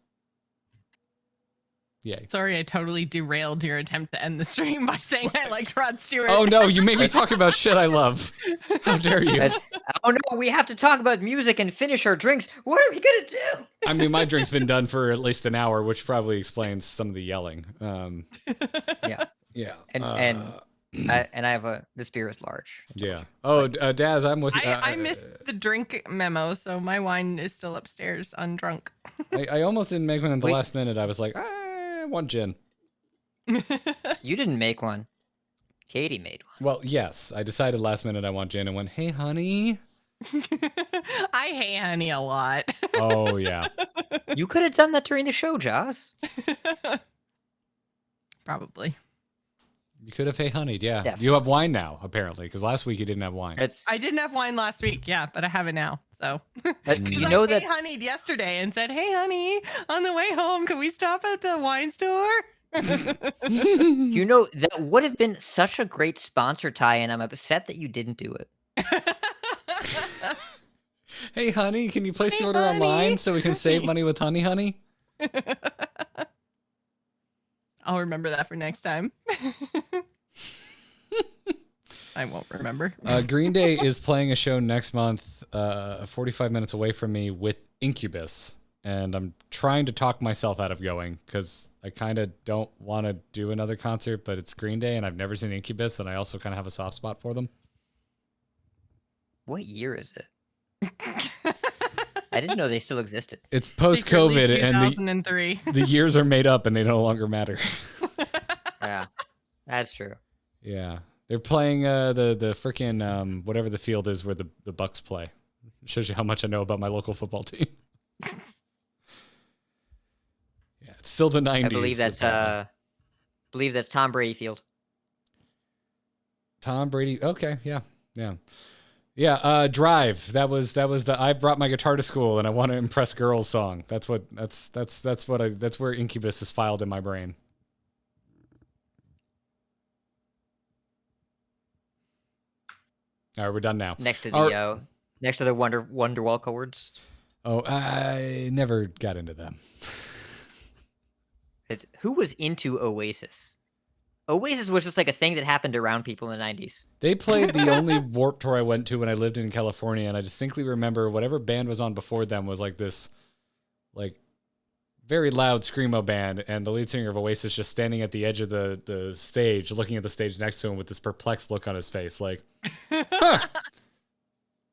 Yay. Sorry, I totally derailed your attempt to end the stream by saying I liked Rod Stewart. Oh no, you made me talk about shit I love. How dare you? Oh no, we have to talk about music and finish our drinks. What are we gonna do? I mean, my drink's been done for at least an hour, which probably explains some of the yelling. Yeah. Yeah. And I have the beer is large. Yeah. Oh, Daz, I'm with you. I missed the drink memo, so my wine is still upstairs, undrunk. I almost didn't make one in the last minute. I was like, I want gin. You didn't make one. Katie made one. Well, yes. I decided last minute I want gin and went, hey, honey. I hate honey a lot. Oh, yeah. You could have done that during the show, Joss. Probably. You could have hey honeyed, yeah. Definitely. You have wine now, apparently, because last week you didn't have wine. I didn't have wine last week, yeah, but I have it now. So you know I honeyed yesterday and said, "Hey, honey, on the way home, can we stop at the wine store?" You know, that would have been such a great sponsor tie-in. I'm upset that you didn't do it. Hey, honey, can you place the Hey, order honey. online so we can save money with honey? I'll remember that for next time. I won't remember. Green Day is playing a show next month, 45 minutes away from me, with Incubus. And I'm trying to talk myself out of going because I kind of don't want to do another concert, but it's Green Day and I've never seen Incubus, and I also kind of have a soft spot for them. What year is it? I didn't know they still existed. It's post-COVID, Secretly and 2003. the years are made up and they no longer matter. Yeah, that's true. Yeah. They're playing the freaking whatever the field is where the Bucks play. Shows you how much I know about my local football team. Yeah, it's still the 90s. I believe that's Tom Brady Field. Tom Brady. Okay, yeah. Drive. That was the I brought my guitar to school and I want to impress girls song. That's where Incubus is filed in my brain. All right, we're done now. Next to the Wonderwall chords. Oh, I never got into them. Who was into Oasis? Oasis was just like a thing that happened around people in the 90s. They played the only Warped Tour I went to when I lived in California, and I distinctly remember whatever band was on before them was like this, like, very loud screamo band, and the lead singer of Oasis just standing at the edge of the stage, looking at the stage next to him with this perplexed look on his face, like, huh,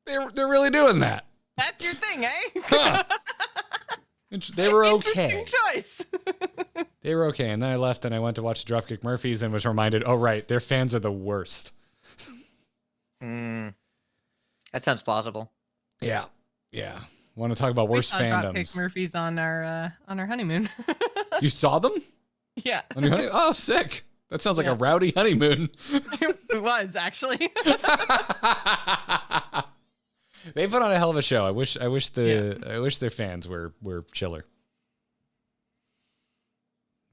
they're really doing that. That's your thing, eh? Huh. They were okay. Interesting choice. They were okay, and then I left and I went to watch Dropkick Murphys and was reminded, oh right, their fans are the worst. That sounds plausible. Yeah. Want to talk about worst fandoms? Dropkick Murphys on our honeymoon. You saw them? Yeah, On your oh, sick. That sounds like a rowdy honeymoon. it was actually. They put on a hell of a show. I wish their fans were chiller.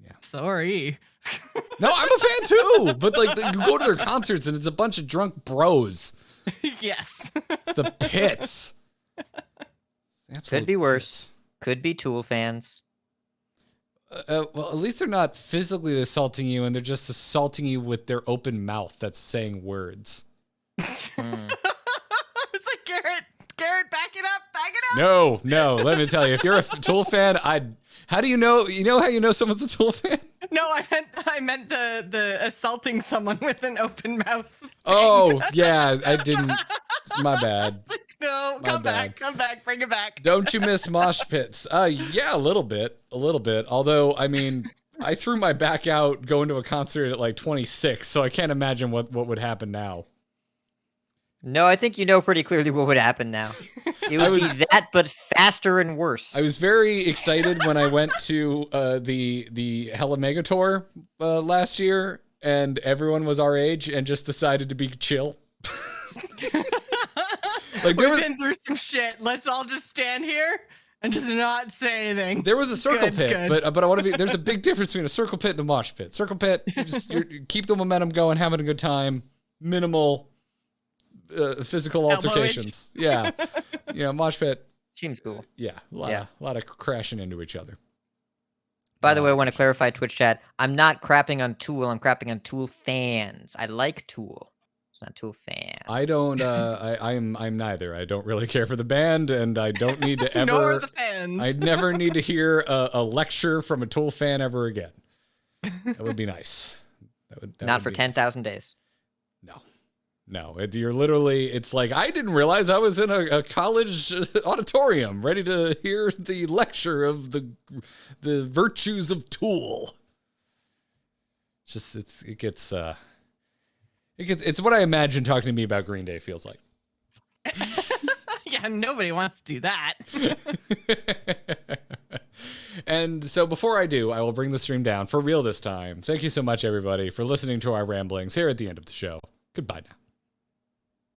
Yeah. Sorry. No, I'm a fan too. But like, you go to their concerts and it's a bunch of drunk bros. Yes. It's the pits. Could be worse. Could be Tool fans. Well, at least they're not physically assaulting you, and they're just assaulting you with their open mouth that's saying words. It's like, Garrett, back it up. No. Let me tell you, if you're a Tool fan, how do you know? You know how you know someone's a Tool fan? No, I meant the assaulting someone with an open mouth. Oh, yeah, I didn't. My bad. No, come back, bring it back. Don't you miss mosh pits? Yeah, a little bit. Although, I mean, I threw my back out going to a concert at like 26, so I can't imagine what would happen now. No, I think you know pretty clearly what would happen now. It would be that, but faster and worse. I was very excited when I went to the Hella Mega Tour last year, and everyone was our age and just decided to be chill. Like, we've been through some shit. Let's all just stand here and just not say anything. There was a circle pit, but I want to be. There's a big difference between a circle pit and a mosh pit. Circle pit, you keep the momentum going, having a good time, minimal physical altercations. Yeah, mosh pit seems cool. Yeah, a lot of crashing into each other. By the way, I want to clarify, Twitch chat. I'm not crapping on Tool. I'm crapping on Tool fans. I like Tool. It's not Tool fan. I don't. I'm neither. I don't really care for the band, and I don't need to ever. Nor the fans. I never need to hear a lecture from a Tool fan ever again. That would be nice. That would not for 10,000 days. No. You're literally. It's like I didn't realize I was in a college auditorium, ready to hear the lecture of the virtues of Tool. It's what I imagine talking to me about Green Day feels like. Yeah, nobody wants to do that. And so before I do, I will bring the stream down for real this time. Thank you so much, everybody, for listening to our ramblings here at the end of the show. Goodbye now.